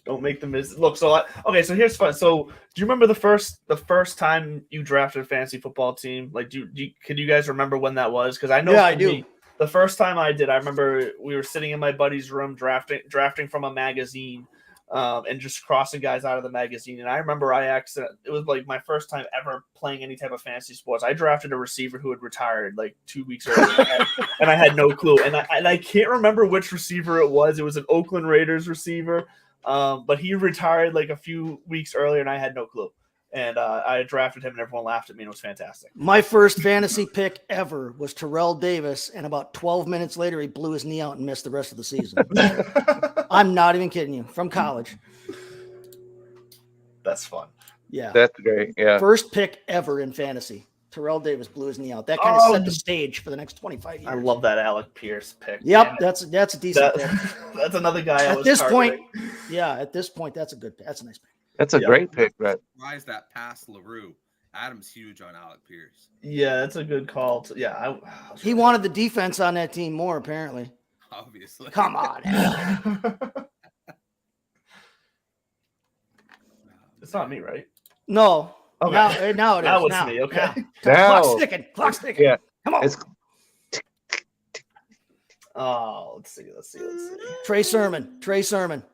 Don't make the miss. Look, so here's fun. So, do you remember the first time you drafted a fantasy football team? Like, could you guys remember when that was? Because I know, Yeah, I for do. me, the first time I did, I remember we were sitting in my buddy's room drafting from a magazine, and just crossing guys out of the magazine. And I remember it was like my first time ever playing any type of fantasy sports. I drafted a receiver who had retired like 2 weeks earlier, and I had no clue. And I can't remember which receiver it was. It was an Oakland Raiders receiver. But he retired like a few weeks earlier, and I had no clue. And I drafted him, and everyone laughed at me, and it was fantastic. My first fantasy pick ever was Terrell Davis, and about 12 minutes later, he blew his knee out and missed the rest of the season. I'm not even kidding you. From college. That's fun. Yeah. That's great. Yeah. First pick ever in fantasy. Terrell Davis blew his knee out. That kind of set the stage for the next 25 years. I love that Alec Pierce pick. Yep, Man, that's a decent pick. that's another guy. I At was this targeting. point, yeah, at this point, that's a nice pick. That's a great pick, Brett. Surprised that past LaRue. Adam's huge on Alec Pierce. Yeah, that's a good call. He wanted the defense on that team more, apparently. Obviously. Come on. It's not me, right? No. Okay. Now it is. Now it's me, okay. Now. Now, Clock's ticking. yeah, Come on. it's Oh, let's see. Trey Sermon.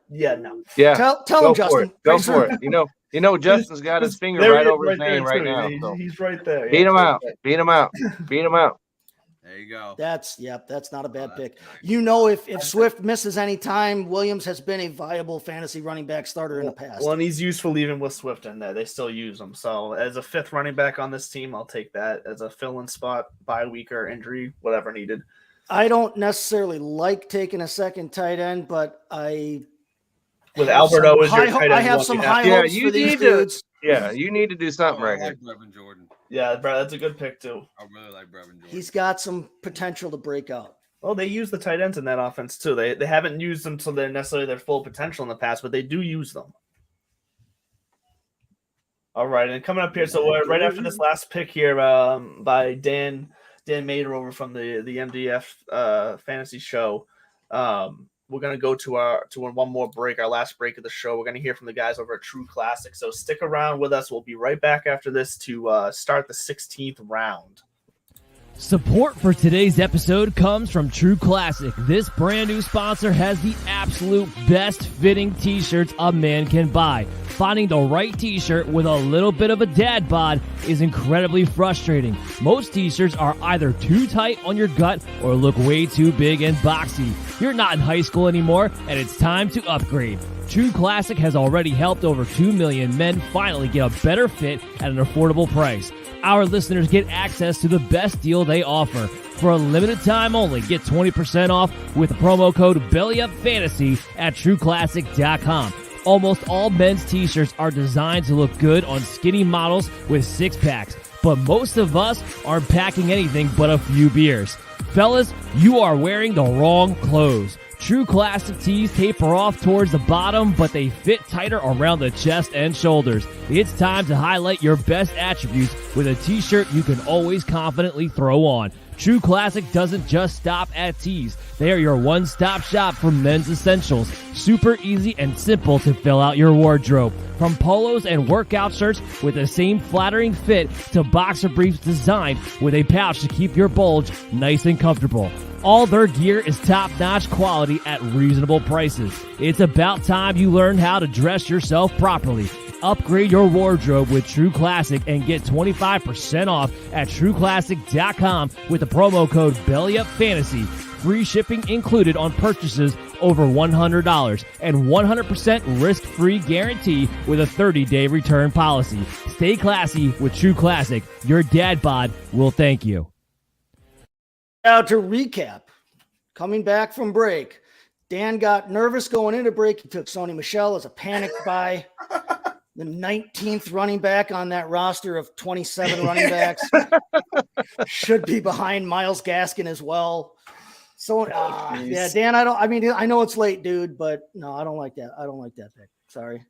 Yeah, no. yeah. Tell Go him, for Justin. it. Go Trey for Sermon. it. You know, Justin's got his finger There right he is, over his there name right too. now. He's, So he's right there. beat him out. Beat him out. Beat him out. There you go. That's not a bad that's pick. nice. You know, if Swift misses any time, Williams has been a viable fantasy running back starter in the past. Well, and he's useful even with Swift in there. They still use him. So as a fifth running back on this team, I'll take that as a fill-in spot, bye week or injury, whatever needed. I don't necessarily like taking a second tight end, but With Alberto as your tight end, I have some high Yeah, hopes you for these need to- dudes. Yeah, you need to do something I right here. like Brevin Jordan. Yeah, bro, that's a good pick too. I really like Brevin Jordan. He's got some potential to break out. Well, they use the tight ends in that offense too. They haven't used them to necessarily their full potential in the past, but they do use them. All right, and coming up here, so right after this last pick here by Dan Mader over from the MDF fantasy show, we're gonna go to one more break, our last break of the show. We're gonna hear from the guys over at True Classic. So stick around with us. We'll be right back after this to start the 16th round. Support for today's episode comes from True Classic. This brand new sponsor has the absolute best fitting t-shirts a man can buy. Finding the right t-shirt with a little bit of a dad bod is incredibly frustrating. Most t-shirts are either too tight on your gut or look way too big and boxy. You're not in high school anymore, and it's time to upgrade. True Classic has already helped over 2 million men finally get a better fit at an affordable price. Our listeners get access to the best deal they offer. For a limited time only, get 20% off with the promo code BellyUpFantasy at TrueClassic.com. Almost all men's t-shirts are designed to look good on skinny models with six-packs, but most of us aren't packing anything but a few beers. Fellas, you are wearing the wrong clothes. True Classic tees taper off towards the bottom, but they fit tighter around the chest and shoulders. It's time to highlight your best attributes with a t-shirt you can always confidently throw on. True Classic doesn't just stop at tees. They are your one-stop shop for men's essentials. Super easy and simple to fill out your wardrobe. From polos and workout shirts with the same flattering fit to boxer briefs designed with a pouch to keep your bulge nice and comfortable. All their gear is top-notch quality at reasonable prices. It's about time you learn how to dress yourself properly. Upgrade your wardrobe with True Classic and get 25% off at TrueClassic.com with the promo code BellyUpFantasy. Free shipping included on purchases over $100 and 100% risk-free guarantee with a 30-day return policy. Stay classy with True Classic. Your dad bod will thank you. Now to recap, coming back from break, Dan got nervous going into break. He took Sony Michel as a panic buy. The 19th running back on that roster of 27 running backs should be behind Myles Gaskin as well. So yeah, Dan, I know it's late, dude, but no, I don't like that. I don't like that pick. Sorry.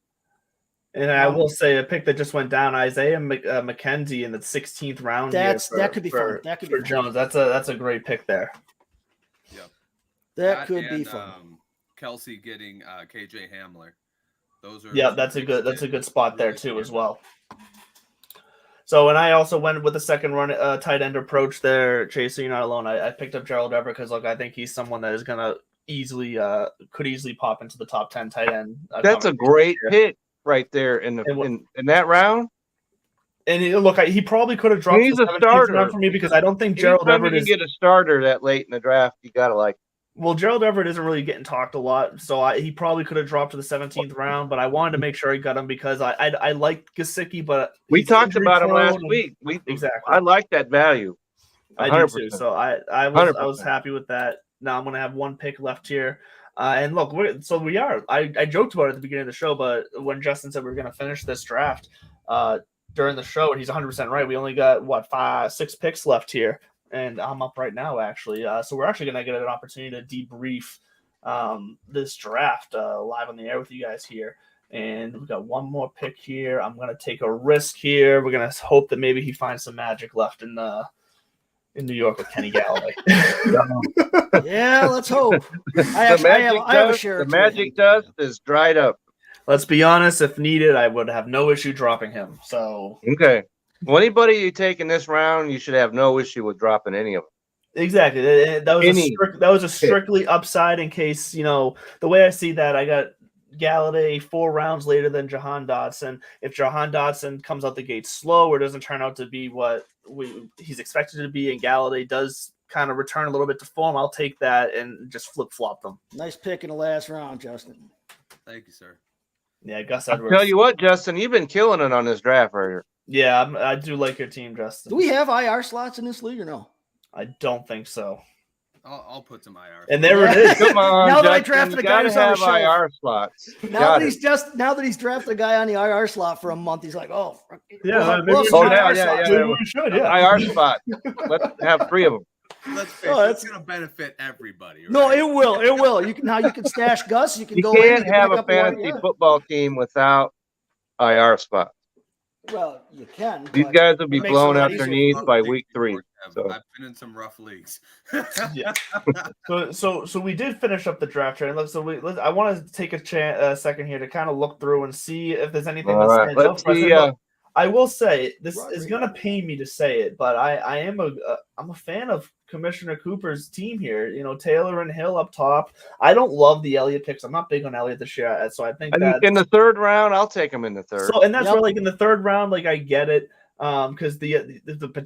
And I will say a pick that just went down, Isaiah McKenzie in the 16th round. That could be fun. That could be fun. Jones. That's a great pick there. Yep. That could be fun. Kelsey getting KJ Hamler. Those are that's a good spot there too as well. So, and I also went with the second run tight end approach there. Chase, so you're not alone. I picked up Gerald Everett because look, I think he's someone that is gonna could easily pop into the top 10 tight end. That's a great pick right there in that round. And look, he probably could have dropped. He's a starter for me because I don't think Gerald Everett is. Get a starter that late in the draft. You gotta like. Well, Gerald Everett isn't really getting talked a lot, so he probably could have dropped to the 17th round. But I wanted to make sure he got him because I like Gesicki, but we talked about him last week. Exactly. I like that value. 100%. I do too. So I was happy with that. Now I'm going to have one pick left here. And look, we are. I joked about it at the beginning of the show, but when Justin said we were going to finish this draft during the show, and he's 100% right. We only got 6 picks left here. And I'm up right now, actually. So we're actually going to get an opportunity to debrief this draft live on the air with you guys here. And we've got one more pick here. I'm going to take a risk here. We're going to hope that maybe he finds some magic left in New York with Kenny Galladay. Yeah, let's hope. I have a share. The magic dust is dried up. Let's be honest. If needed, I would have no issue dropping him. So okay. Well, anybody you take in this round, you should have no issue with dropping any of them. Exactly. That was a strictly upside in case, the way I see that, I got Galladay 4 rounds later than Jahan Dotson. If Jahan Dotson comes out the gate slow or doesn't turn out to be what he's expected to be, and Galladay does kind of return a little bit to form, I'll take that and just flip-flop them. Nice pick in the last round, Justin. Thank you, sir. Yeah, Gus Edwards. I'll tell you what, Justin, you've been killing it on this draft right here. Yeah, I do like your team, Justin. Do we have IR slots in this league or no? I don't think so. I'll put some IR. And there it is. Come on, now Justin, that I drafted a guy who's on the show. IR slots. Now that he's drafted a guy on the IR slot for a month, he's like, oh, yeah, we should. IR spot. Let's have 3 of them. Let's face it, it's going to benefit everybody. Right? No, it will. It will. You can stash Gus. You can go. You can't have a fantasy football team without IR spots. Well, you can. These guys will be blown out their knees by week 3. So. I've been in some rough leagues. Yeah. So we did finish up the draft here, and I want to take a second here to kind of look through and see if there's anything that stands out for us. I will say this is going to pain me to say it, but I'm a fan of Commissioner Cooper's team here. Taylor and Hill up top. I don't love the Elliott picks. I'm not big on Elliott this year, so I think that in the 3rd round, I'll take him in the 3rd. So, and that's where, in the 3rd round, I get it, because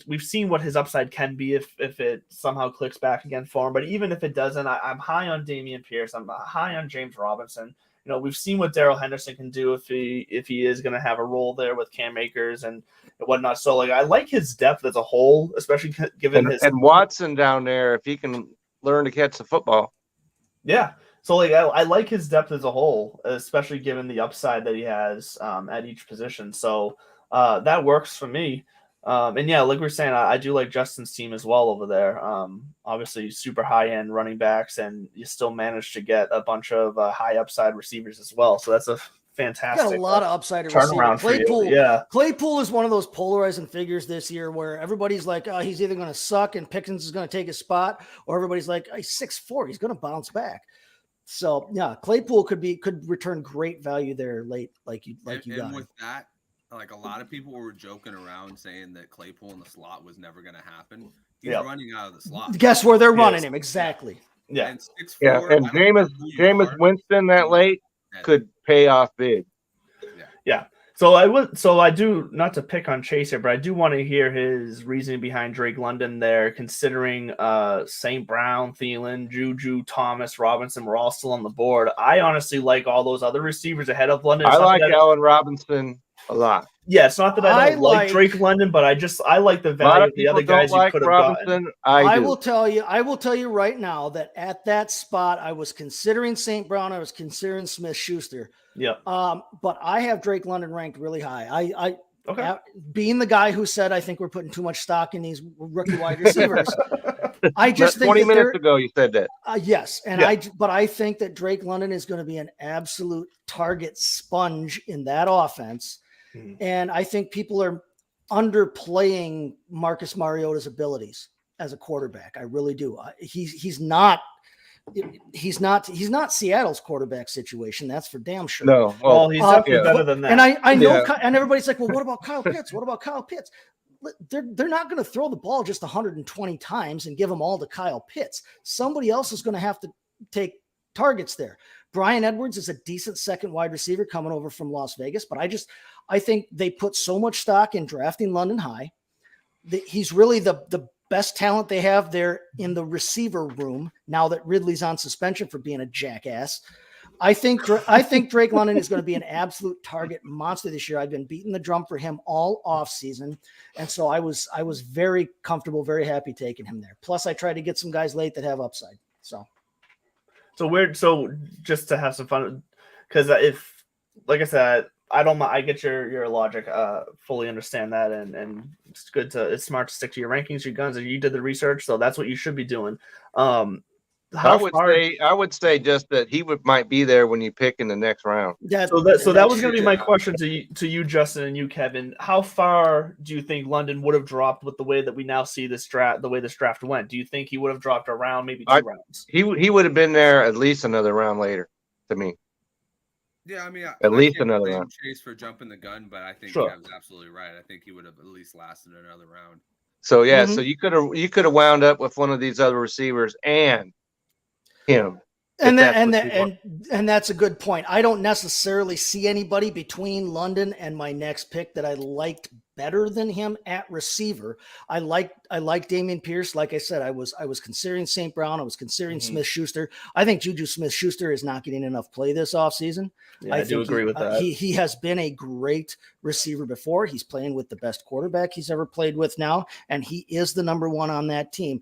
we've seen what his upside can be if it somehow clicks back again for him. But even if it doesn't, I'm high on Dameon Pierce. I'm high on James Robinson. we've seen what Darrell Henderson can do if he is going to have a role there with Cam Akers and whatnot. So like I like his depth as a whole, especially given his and Watson down there if he can learn to catch the football. Yeah. So like I like his depth as a whole, especially given the upside that he has at each position. So that works for me. And yeah, like we were saying, I do like Justin's team as well over there. Obviously, super high end running backs, and you still manage to get a bunch of high upside receivers as well. So that's a fantastic. Got a lot of upside turnaround for Claypool. you. Yeah, Claypool is one of those polarizing figures this year where everybody's like, he's either going to suck and Pickens is going to take his spot, or everybody's like, he's 6'4", he's going to bounce back. So yeah, Claypool could return great value there late, like you got. And with that, like a lot of people were joking around saying that Claypool in the slot was never going to happen. He's running out of the slot. Guess where they're running him exactly. Yeah, and 6'4", And Jameis Winston that late could pay off big. Yeah. So I do, not to pick on Chase here, but I do want to hear his reasoning behind Drake London there, considering St. Brown, Thielen, Juju, Thomas, Robinson were all still on the board. I honestly like all those other receivers ahead of London. I like Allen Robinson a lot. Yeah, it's not that I don't like Drake London, but I like the value of the other guys you could have gotten. I will tell you right now that at that spot, I was considering St. Brown. I was considering Smith-Schuster. Yeah. But I have Drake London ranked really high. Okay. Being the guy who said I think we're putting too much stock in these rookie wide receivers, I just think 20 minutes ago you said that. Yes, and yeah. but I think that Drake London is going to be an absolute target sponge in that offense, and I think people are underplaying Marcus Mariota's abilities as a quarterback. I really do. He's not Seattle's quarterback situation. That's for damn sure. No, well he's definitely better than that. And I know, and everybody's like, well, what about Kyle Pitts? What about Kyle Pitts? They're not going to throw the ball just 120 times and give them all to Kyle Pitts. Somebody else is going to have to take targets there. Brian Edwards is a decent second wide receiver coming over from Las Vegas, but I think they put so much stock in drafting London High. He's really the best talent they have there in the receiver room now that Ridley's on suspension for being a jackass. I think Drake London is going to be an absolute target monster this year. I've been beating the drum for him all off season. And so I was very comfortable, very happy taking him there. Plus I tried to get some guys late that have upside. So just to have some fun, because if, like I said, I get your logic, fully understand that. And it's smart to stick to your rankings, your guns, and you did the research. So that's what you should be doing. I would say just that he might be there when you pick in the next round. That was going to be my question to you, Justin, and you, Kevin. How far do you think London would have dropped with the way that we now see this draft, the way this draft went? Do you think he would have dropped a round, maybe two rounds? He would have been there at least another round later, to me. Yeah, I mean, at least another round. Chase for jumping the gun, but I think Kev's absolutely right. I think he would have at least lasted another round. So yeah, so you could have wound up with one of these other receivers and him. And that's a good point. I don't necessarily see anybody between London and my next pick that I liked better than him at receiver. I like Dameon Pierce. Like I said, I was considering St. Brown. I was considering Smith-Schuster. I think Juju Smith-Schuster is not getting enough play this offseason. Yeah, I do agree with that. He has been a great receiver before. He's playing with the best quarterback he's ever played with now, and he is the number one on that team.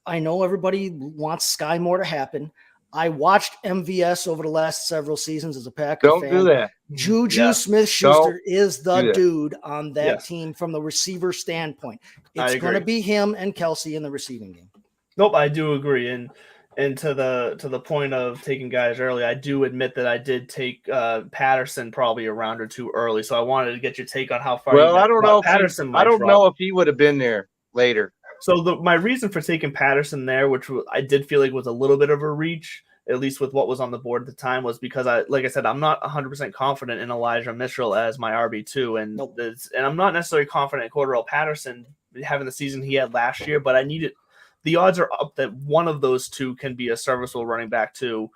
I know everybody wants Sky Moore to happen. I watched MVS over the last several seasons as a Packer fan. Don't do that. Juju Smith-Schuster is the dude on that team from the receiver standpoint. It's going to be him and Kelsey in the receiving game. Nope, I do agree. And to the point of taking guys early, I do admit that I did take Patterson probably a round or two early. So I wanted to get your take on how far. Well, I don't know. I don't know if he would have been there later. So my reason for taking Patterson there, which I did feel like was a little bit of a reach, at least with what was on the board at the time, was because like I said, I'm not 100% confident in Elijah Mitchell as my RB2, and I'm not necessarily confident in Cordarrelle Patterson having the season he had last year, but the odds are up that one of those two can be a serviceable running back too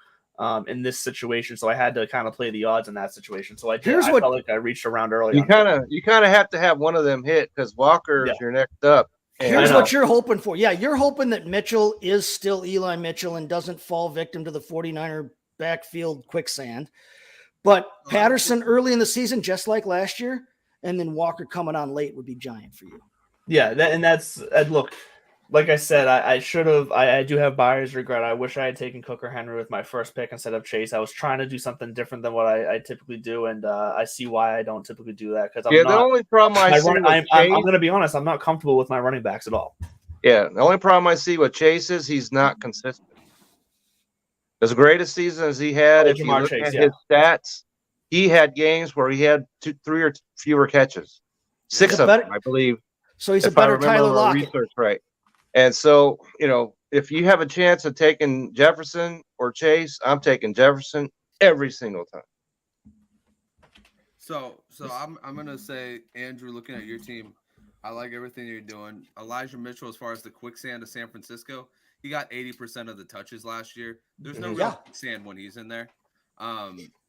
in this situation. So I had to kind of play the odds in that situation. So I felt like I reached around early. You kind of have to have one of them hit because Walker is your next up. Here's what you're hoping for. Yeah, you're hoping that Mitchell is still Eli Mitchell and doesn't fall victim to the 49er backfield quicksand. But Patterson early in the season, just like last year, and then Walker coming on late would be giant for you. Yeah, that's look. Like I said, I should have. I do have buyer's regret. I wish I had taken Cook or Henry with my first pick instead of Chase. I was trying to do something different than what I typically do, and I see why I don't typically do that because the only problem I'm going to be honest. I'm not comfortable with my running backs at all. Yeah, the only problem I see with Chase is he's not consistent. As great a season as he had, if you Jamar look Chase, at yeah. his stats, he had games where he had 2, 3 or fewer catches. 6 of them, I believe. So he's a if I better remember Tyler our Lockett. research right. And so, if you have a chance of taking Jefferson or Chase, I'm taking Jefferson every single time. So I'm gonna say, Andrew, looking at your team, I like everything you're doing. Elijah Mitchell, as far as the quicksand of San Francisco, he got 80% of the touches last year. There's no real quicksand when he's in there.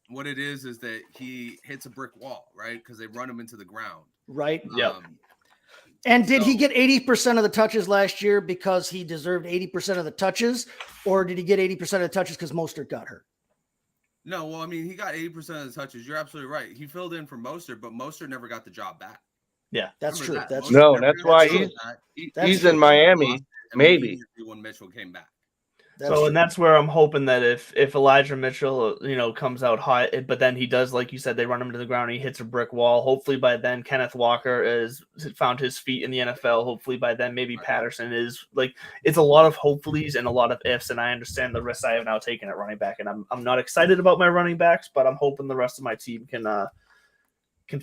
What it is that he hits a brick wall, right? Because they run him into the ground. Right. Yeah. And did he get 80% of the touches last year because he deserved 80% of the touches, or did he get 80% of the touches because Mostert got hurt? No, well, I mean, he got 80% of the touches. You're absolutely right. He filled in for Mostert, but Mostert never got the job back. Yeah, that's true. That. That's no, true. that's why he's in Miami. Maybe when Mitchell came back. And that's where I'm hoping that if Elijah Mitchell, comes out hot, but then he does, like you said, they run him to the ground, and he hits a brick wall. Hopefully by then Kenneth Walker has found his feet in the NFL. Hopefully by then maybe Patterson is it's a lot of hopefullys and a lot of ifs, and I understand the risks I have now taken at running back, and I'm not excited about my running backs, but I'm hoping the rest of my team can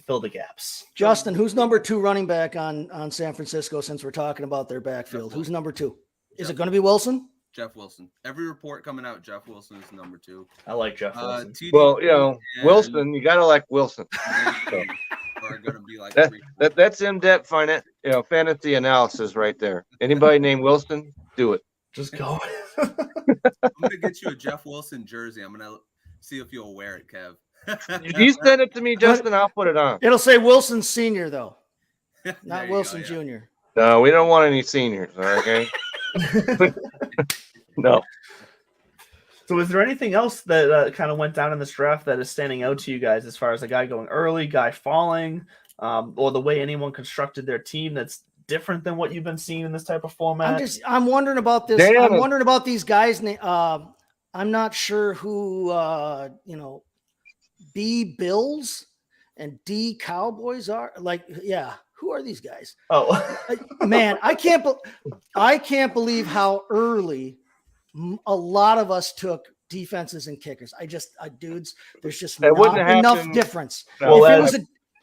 fill the gaps. Justin, who's number 2 running back on San Francisco? Since we're talking about their backfield, who's number 2? Is it going to be Wilson? Jeff Wilson. Every report coming out, Jeff Wilson is number 2. I like Jeff Wilson. Well, Wilson, you got to like Wilson. So. Are going to be like that's in-depth fantasy analysis right there. Anybody named Wilson, do it. Just go. I'm going to get you a Jeff Wilson jersey. I'm going to see if you'll wear it, Kev. If you send it to me, Justin, I'll put it on. It'll say Wilson Senior though, not Wilson go, yeah. Junior. No, we don't want any seniors. Okay. No. So is there anything else that kind of went down in this draft that is standing out to you guys as far as a guy going early, guy falling, or the way anyone constructed their team that's different than what you've been seeing in this type of format? I'm wondering about this. I'm wondering about these guys. I'm not sure who, B Bills and D Cowboys are. Who are these guys? Oh, man, I can't believe how early a lot of us took defenses and kickers. Dudes, there's just not enough difference. No,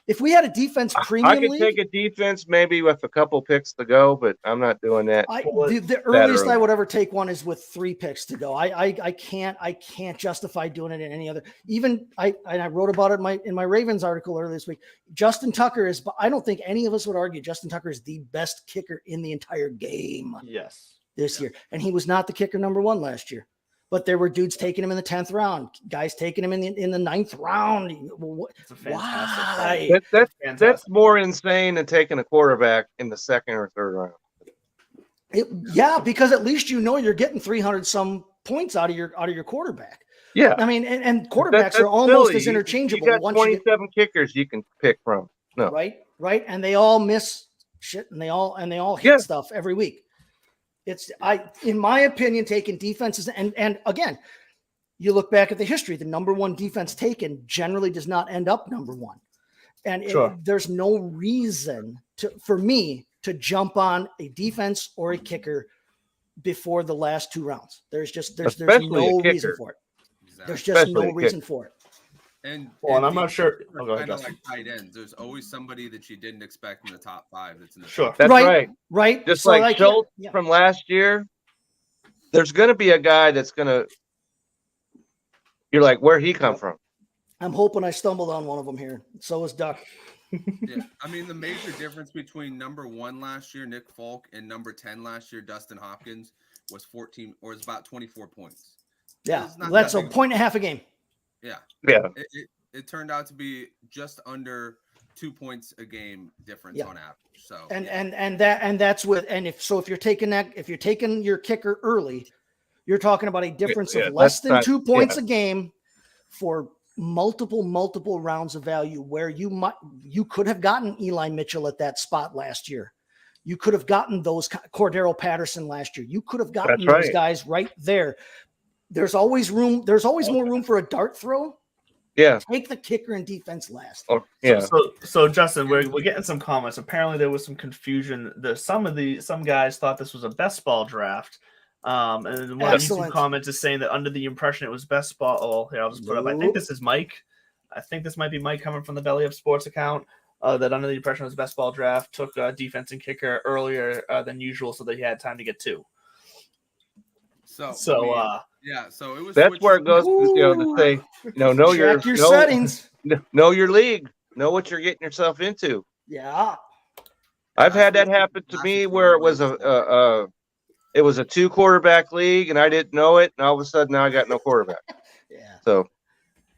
if we had a defense premium I could take a defense maybe with a couple picks to go, but I'm not doing that. The earliest I would ever take one is with 3 picks to go. I can't justify doing it in any other. Even I wrote about it in my Ravens article earlier this week. Justin Tucker is. I don't think any of us would argue Justin Tucker is the best kicker in the entire game. Yes. This year, and he was not the kicker number 1 last year. But there were dudes taking him in the 10th round, guys taking him in the 9th round. Why? That's more insane than taking a quarterback in the 2nd or 3rd round. Because at least you're getting 300 some points out of your quarterback. Yeah, I mean, and quarterbacks are almost as interchangeable. You got 27 kickers you can pick from. No, right, and they all miss shit, and they all hit stuff every week. In my opinion, taking defenses and again, you look back at the history, the number 1 defense taken generally does not end up number 1. And there's no reason for me to jump on a defense or a kicker before the last 2 rounds. There's no reason for it. Exactly. There's just no reason for it. And I'm not sure. Kind of like tight ends. There's always somebody that you didn't expect in the top 5 that's in the sure. That's right. Just so like Schultz from last year, there's going to be a guy that's going to. You're like, where'd he come from? I'm hoping I stumbled on one of them here. So is Duck. Yeah, I mean the major difference between number 1 last year, Nick Folk, and number 10 last year, Dustin Hopkins, was 14 or it's about 24 points. Yeah, that's a point and a half a game. Yeah. It turned out to be just under 2 points a game difference on average. So if you're taking your kicker early, You're talking about a difference Yeah, of less that's than not- 2 points a game for multiple rounds of value, where you could have gotten Eli Mitchell at that spot last year. You could have gotten those Cordero Patterson last year. You could have gotten That's those right. guys right there. There's always room. There's always more room for a dart throw. Yeah. Take the kicker and defense last. Or, yeah. So Justin, we're getting some comments. Apparently, there was some confusion. Some guys thought this was a best ball draft. And one of the YouTube Excellent. comments is saying that under the impression it was best ball. Oh, here, I'll just put it up. I think Nope. this is Mike. I think this might be Mike coming from the Belly Up Sports account. That under the impression it was best ball draft, took defense and kicker earlier than usual, so that he had time to get 2. So yeah, so it was. That's switched- where it goes, to say, know Check your know, settings. know your league, know what you're getting yourself into. Yeah. I've had that happen to me where it was a 2 quarterback league and I didn't know it, and all of a sudden now I got no quarterback. Yeah. So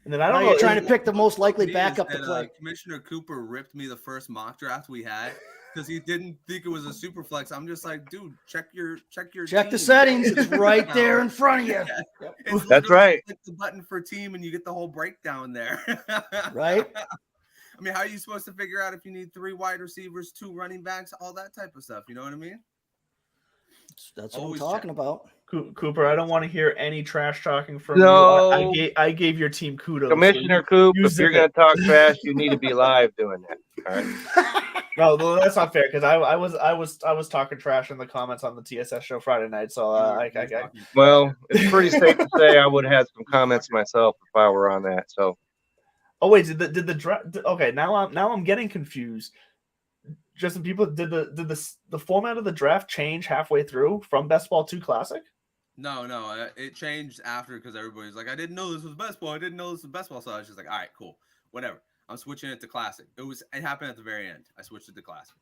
And then I Now don't know. you're trying to pick the most likely me backup is to that, play. Commissioner Cooper ripped me the first mock draft we had because he didn't think it was a super flex. I'm just like, dude, check your Check the team. settings. It's right there in front of you. It's That's literally right. Click the button for team and you get the whole breakdown there. Right? I mean, how are you supposed to figure out if you need 3 wide receivers, 2 running backs, all that type of stuff? You know what I mean? That's what I'm Always talking about. Cooper, I don't want to hear any trash talking from No. you. I gave your team kudos. Commissioner Coop, if use you're it. going to talk trash, you need to be live doing that. All right. No, that's not fair because I was talking trash in the comments on the TSS show Friday night. So Well, it's pretty safe to say I would have had some comments myself if I were on that. So oh wait, did the draft? Okay, now I'm getting confused. Justin, people did the format of the draft change halfway through from Best Ball to Classic? No, it changed after because everybody's like, I didn't know this was best ball. I didn't know this was best ball. So I was just like, all right, cool, whatever. I'm switching it to Classic. It happened at the very end. I switched it to Classic.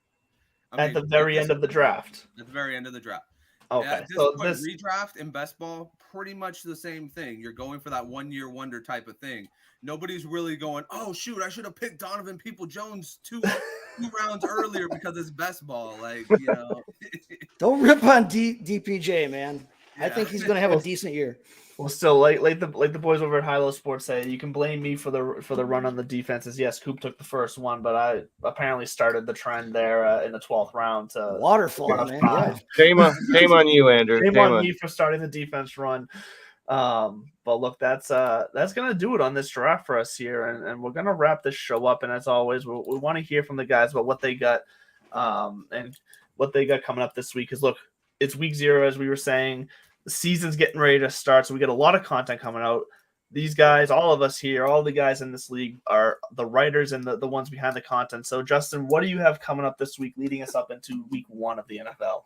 At the very end of the draft. At the very end of the draft. Okay, At this so point, redraft and best ball, pretty much the same thing. You're going for that 1-year wonder type of thing. Nobody's really going, oh shoot, I should have picked Donovan People-Jones two rounds earlier because it's best ball. Like, you know. Don't rip on DPJ, man. I Yeah. think he's going to have a decent year. Well, still, like the boys over at Hilo Sports say, you can blame me for the run on the defenses. Yes, Coop took the first one, but I apparently started the trend there in the 12th round to Waterfall, one of man. 5. Yeah. shame on you, Andrew. Shame on me for starting the defense run. But look, that's gonna do it on this draft for us here, and we're gonna wrap this show up. And as always, we want to hear from the guys about what they got, and what they got coming up this week. Because look, it's week 0, as we were saying. The season's getting ready to start, so we get a lot of content coming out. These guys, all of us here, all the guys in this league are the writers and the ones behind the content. So, Justin, what do you have coming up this week, leading us up into week 1 of the NFL?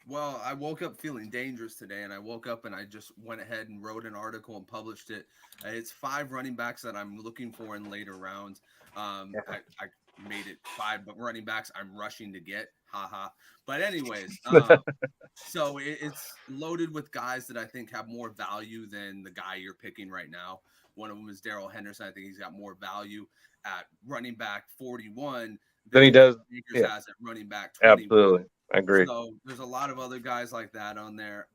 Well, I woke up feeling dangerous today, and I woke up and I just went ahead and wrote an article and published it. It's 5 running backs that I'm looking for in later rounds. I made it 5 running backs I'm rushing to get. Haha. But anyways, so it's loaded with guys that I think have more value than the guy you're picking right now. One of them is Darrell Henderson. I think he's got more value at running back 41 Then he does. Akers has at running back 20. Absolutely. I agree. So there's a lot of other guys like that on there.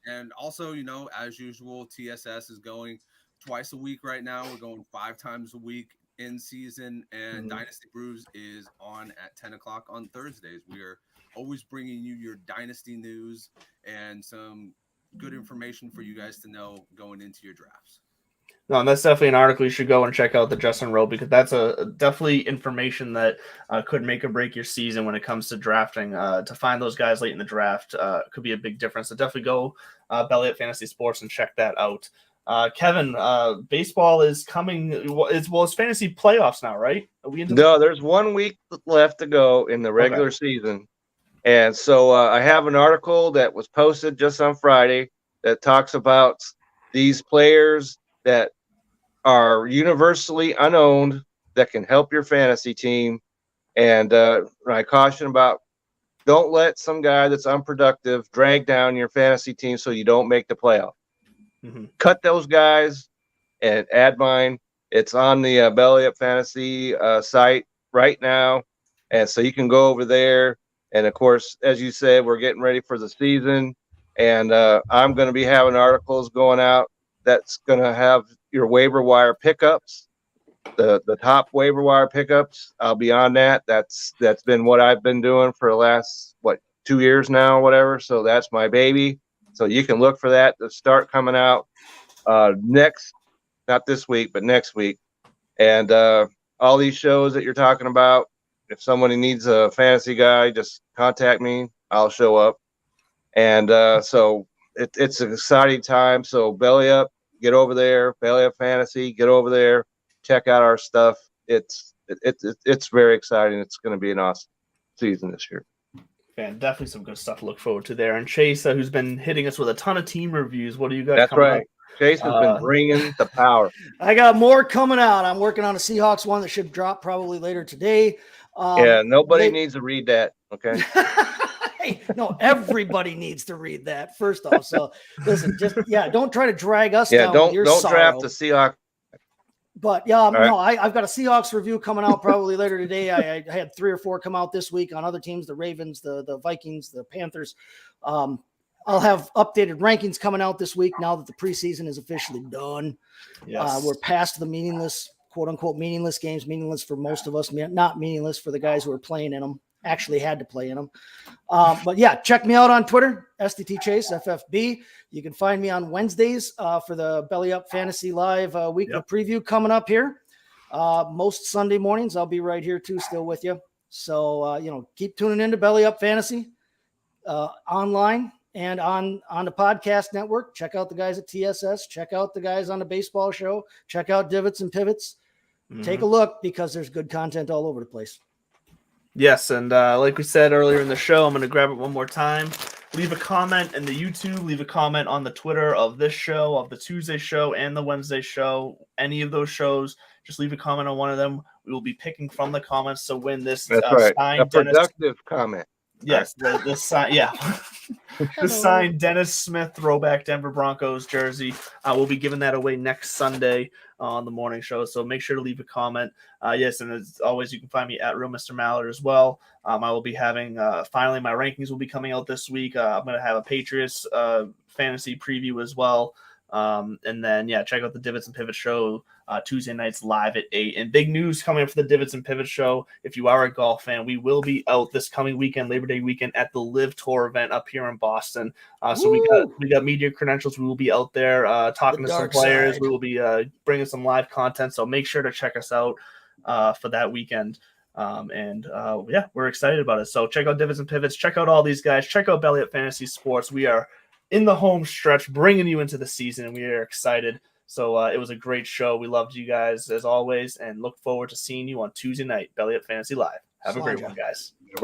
And also, you know, as usual, TSS is going twice a week right now. We're going 5 times a week in season, and Dynasty Brews is on at 10 o'clock on Thursdays. We are always bringing you your Dynasty news and some good information for you guys to know going into your drafts. No, and that's definitely an article you should go and check out, the Justin Rowe, because that's definitely information that could make or break your season when it comes to drafting. To find those guys late in the draft could be a big difference. So definitely go Belly Up Fantasy Sports and check that out. Kevin, baseball is coming. It's fantasy playoffs now, right? Are we into No, there's 1 week left to go in the regular season. And so I have an article that was posted just on Friday that talks about these players that are universally unowned that can help your fantasy team. And I caution about, don't let some guy that's unproductive drag down your fantasy team so you don't make the playoff. Cut those guys and add mine. It's on the Belly Up Fantasy site right now. And so you can go over there. And of course, as you said, we're getting ready for the season. And I'm going to be having articles going out that's going to have your waiver wire pickups, the top waiver wire pickups. I'll be on that. That's been what I've been doing for the last 2 years now, whatever. So that's my baby. So you can look for that to start coming out not this week, but next week. And all these shows that you're talking about, if somebody needs a fantasy guy, just contact me. I'll show up. And so it's an exciting time. So Belly Up, get over there. Belly Up Fantasy, get over there. Check out our stuff. It's very exciting. It's going to be an awesome season this year. Man, definitely some good stuff to look forward to there. And Chase, who's been hitting us with a ton of team reviews. What do you got? That's coming right. up? Chase has been bringing the power. I got more coming out. I'm working on a Seahawks one that should drop probably later today. Nobody needs to read that. Okay. No, everybody needs to read that first off. So listen, don't try to drag us down. Don't with your draft the Seahawks. But I've got a Seahawks review coming out probably later today. I had 3 or 4 come out this week on other teams: the Ravens, the Vikings, the Panthers. I'll have updated rankings coming out this week now that the preseason is officially done. Yes. We're past the meaningless, quote unquote, meaningless games. Meaningless for most of us, not meaningless for the guys who are playing in them. Actually had to play in them. But yeah, check me out on Twitter, STT Chase FFB. You can find me on Wednesdays for the Belly Up Fantasy Live weekly preview coming up here. Most Sunday mornings, I'll be right here too, still with you. So, keep tuning into Belly Up Fantasy online and on the podcast network. Check out the guys at TSS. Check out the guys on the baseball show. Check out Divots and Pivots. Take a look because there's good content all over the place. Yes, and like we said earlier in the show, I'm going to grab it one more time. Leave a comment in the YouTube. Leave a comment on the Twitter of this show, of the Tuesday show, and the Wednesday show. Any of those shows, just leave a comment on one of them. We will be picking from the comments to win this. That's right. Signed A productive comment. Yes, the signed Dennis Smith throwback Denver Broncos jersey. We'll be giving that away next Sunday on the morning show. So make sure to leave a comment. Yes, and as always, you can find me at Real Mr. Mallard as well. I will be having finally my rankings will be coming out this week. I'm going to have a Patriots fantasy preview as well. And then check out the Divots and Pivot show Tuesday nights live at 8. And big news coming up for the Divots and Pivot show. If you are a golf fan, we will be out this coming weekend, Labor Day weekend, at the Live Tour event up here in Boston. So we got media credentials. We will be out there talking to some players. Side. We will be bringing some live content. So make sure to check us out for that weekend. We're excited about it. So check out Divots and Pivots. Check out all these guys. Check out Belly Up Fantasy Sports. We are in the home stretch, bringing you into the season, and we are excited. So it was a great show. We loved you guys as always, and look forward to seeing you on Tuesday night, Belly Up Fantasy Live. Have a great one, guys.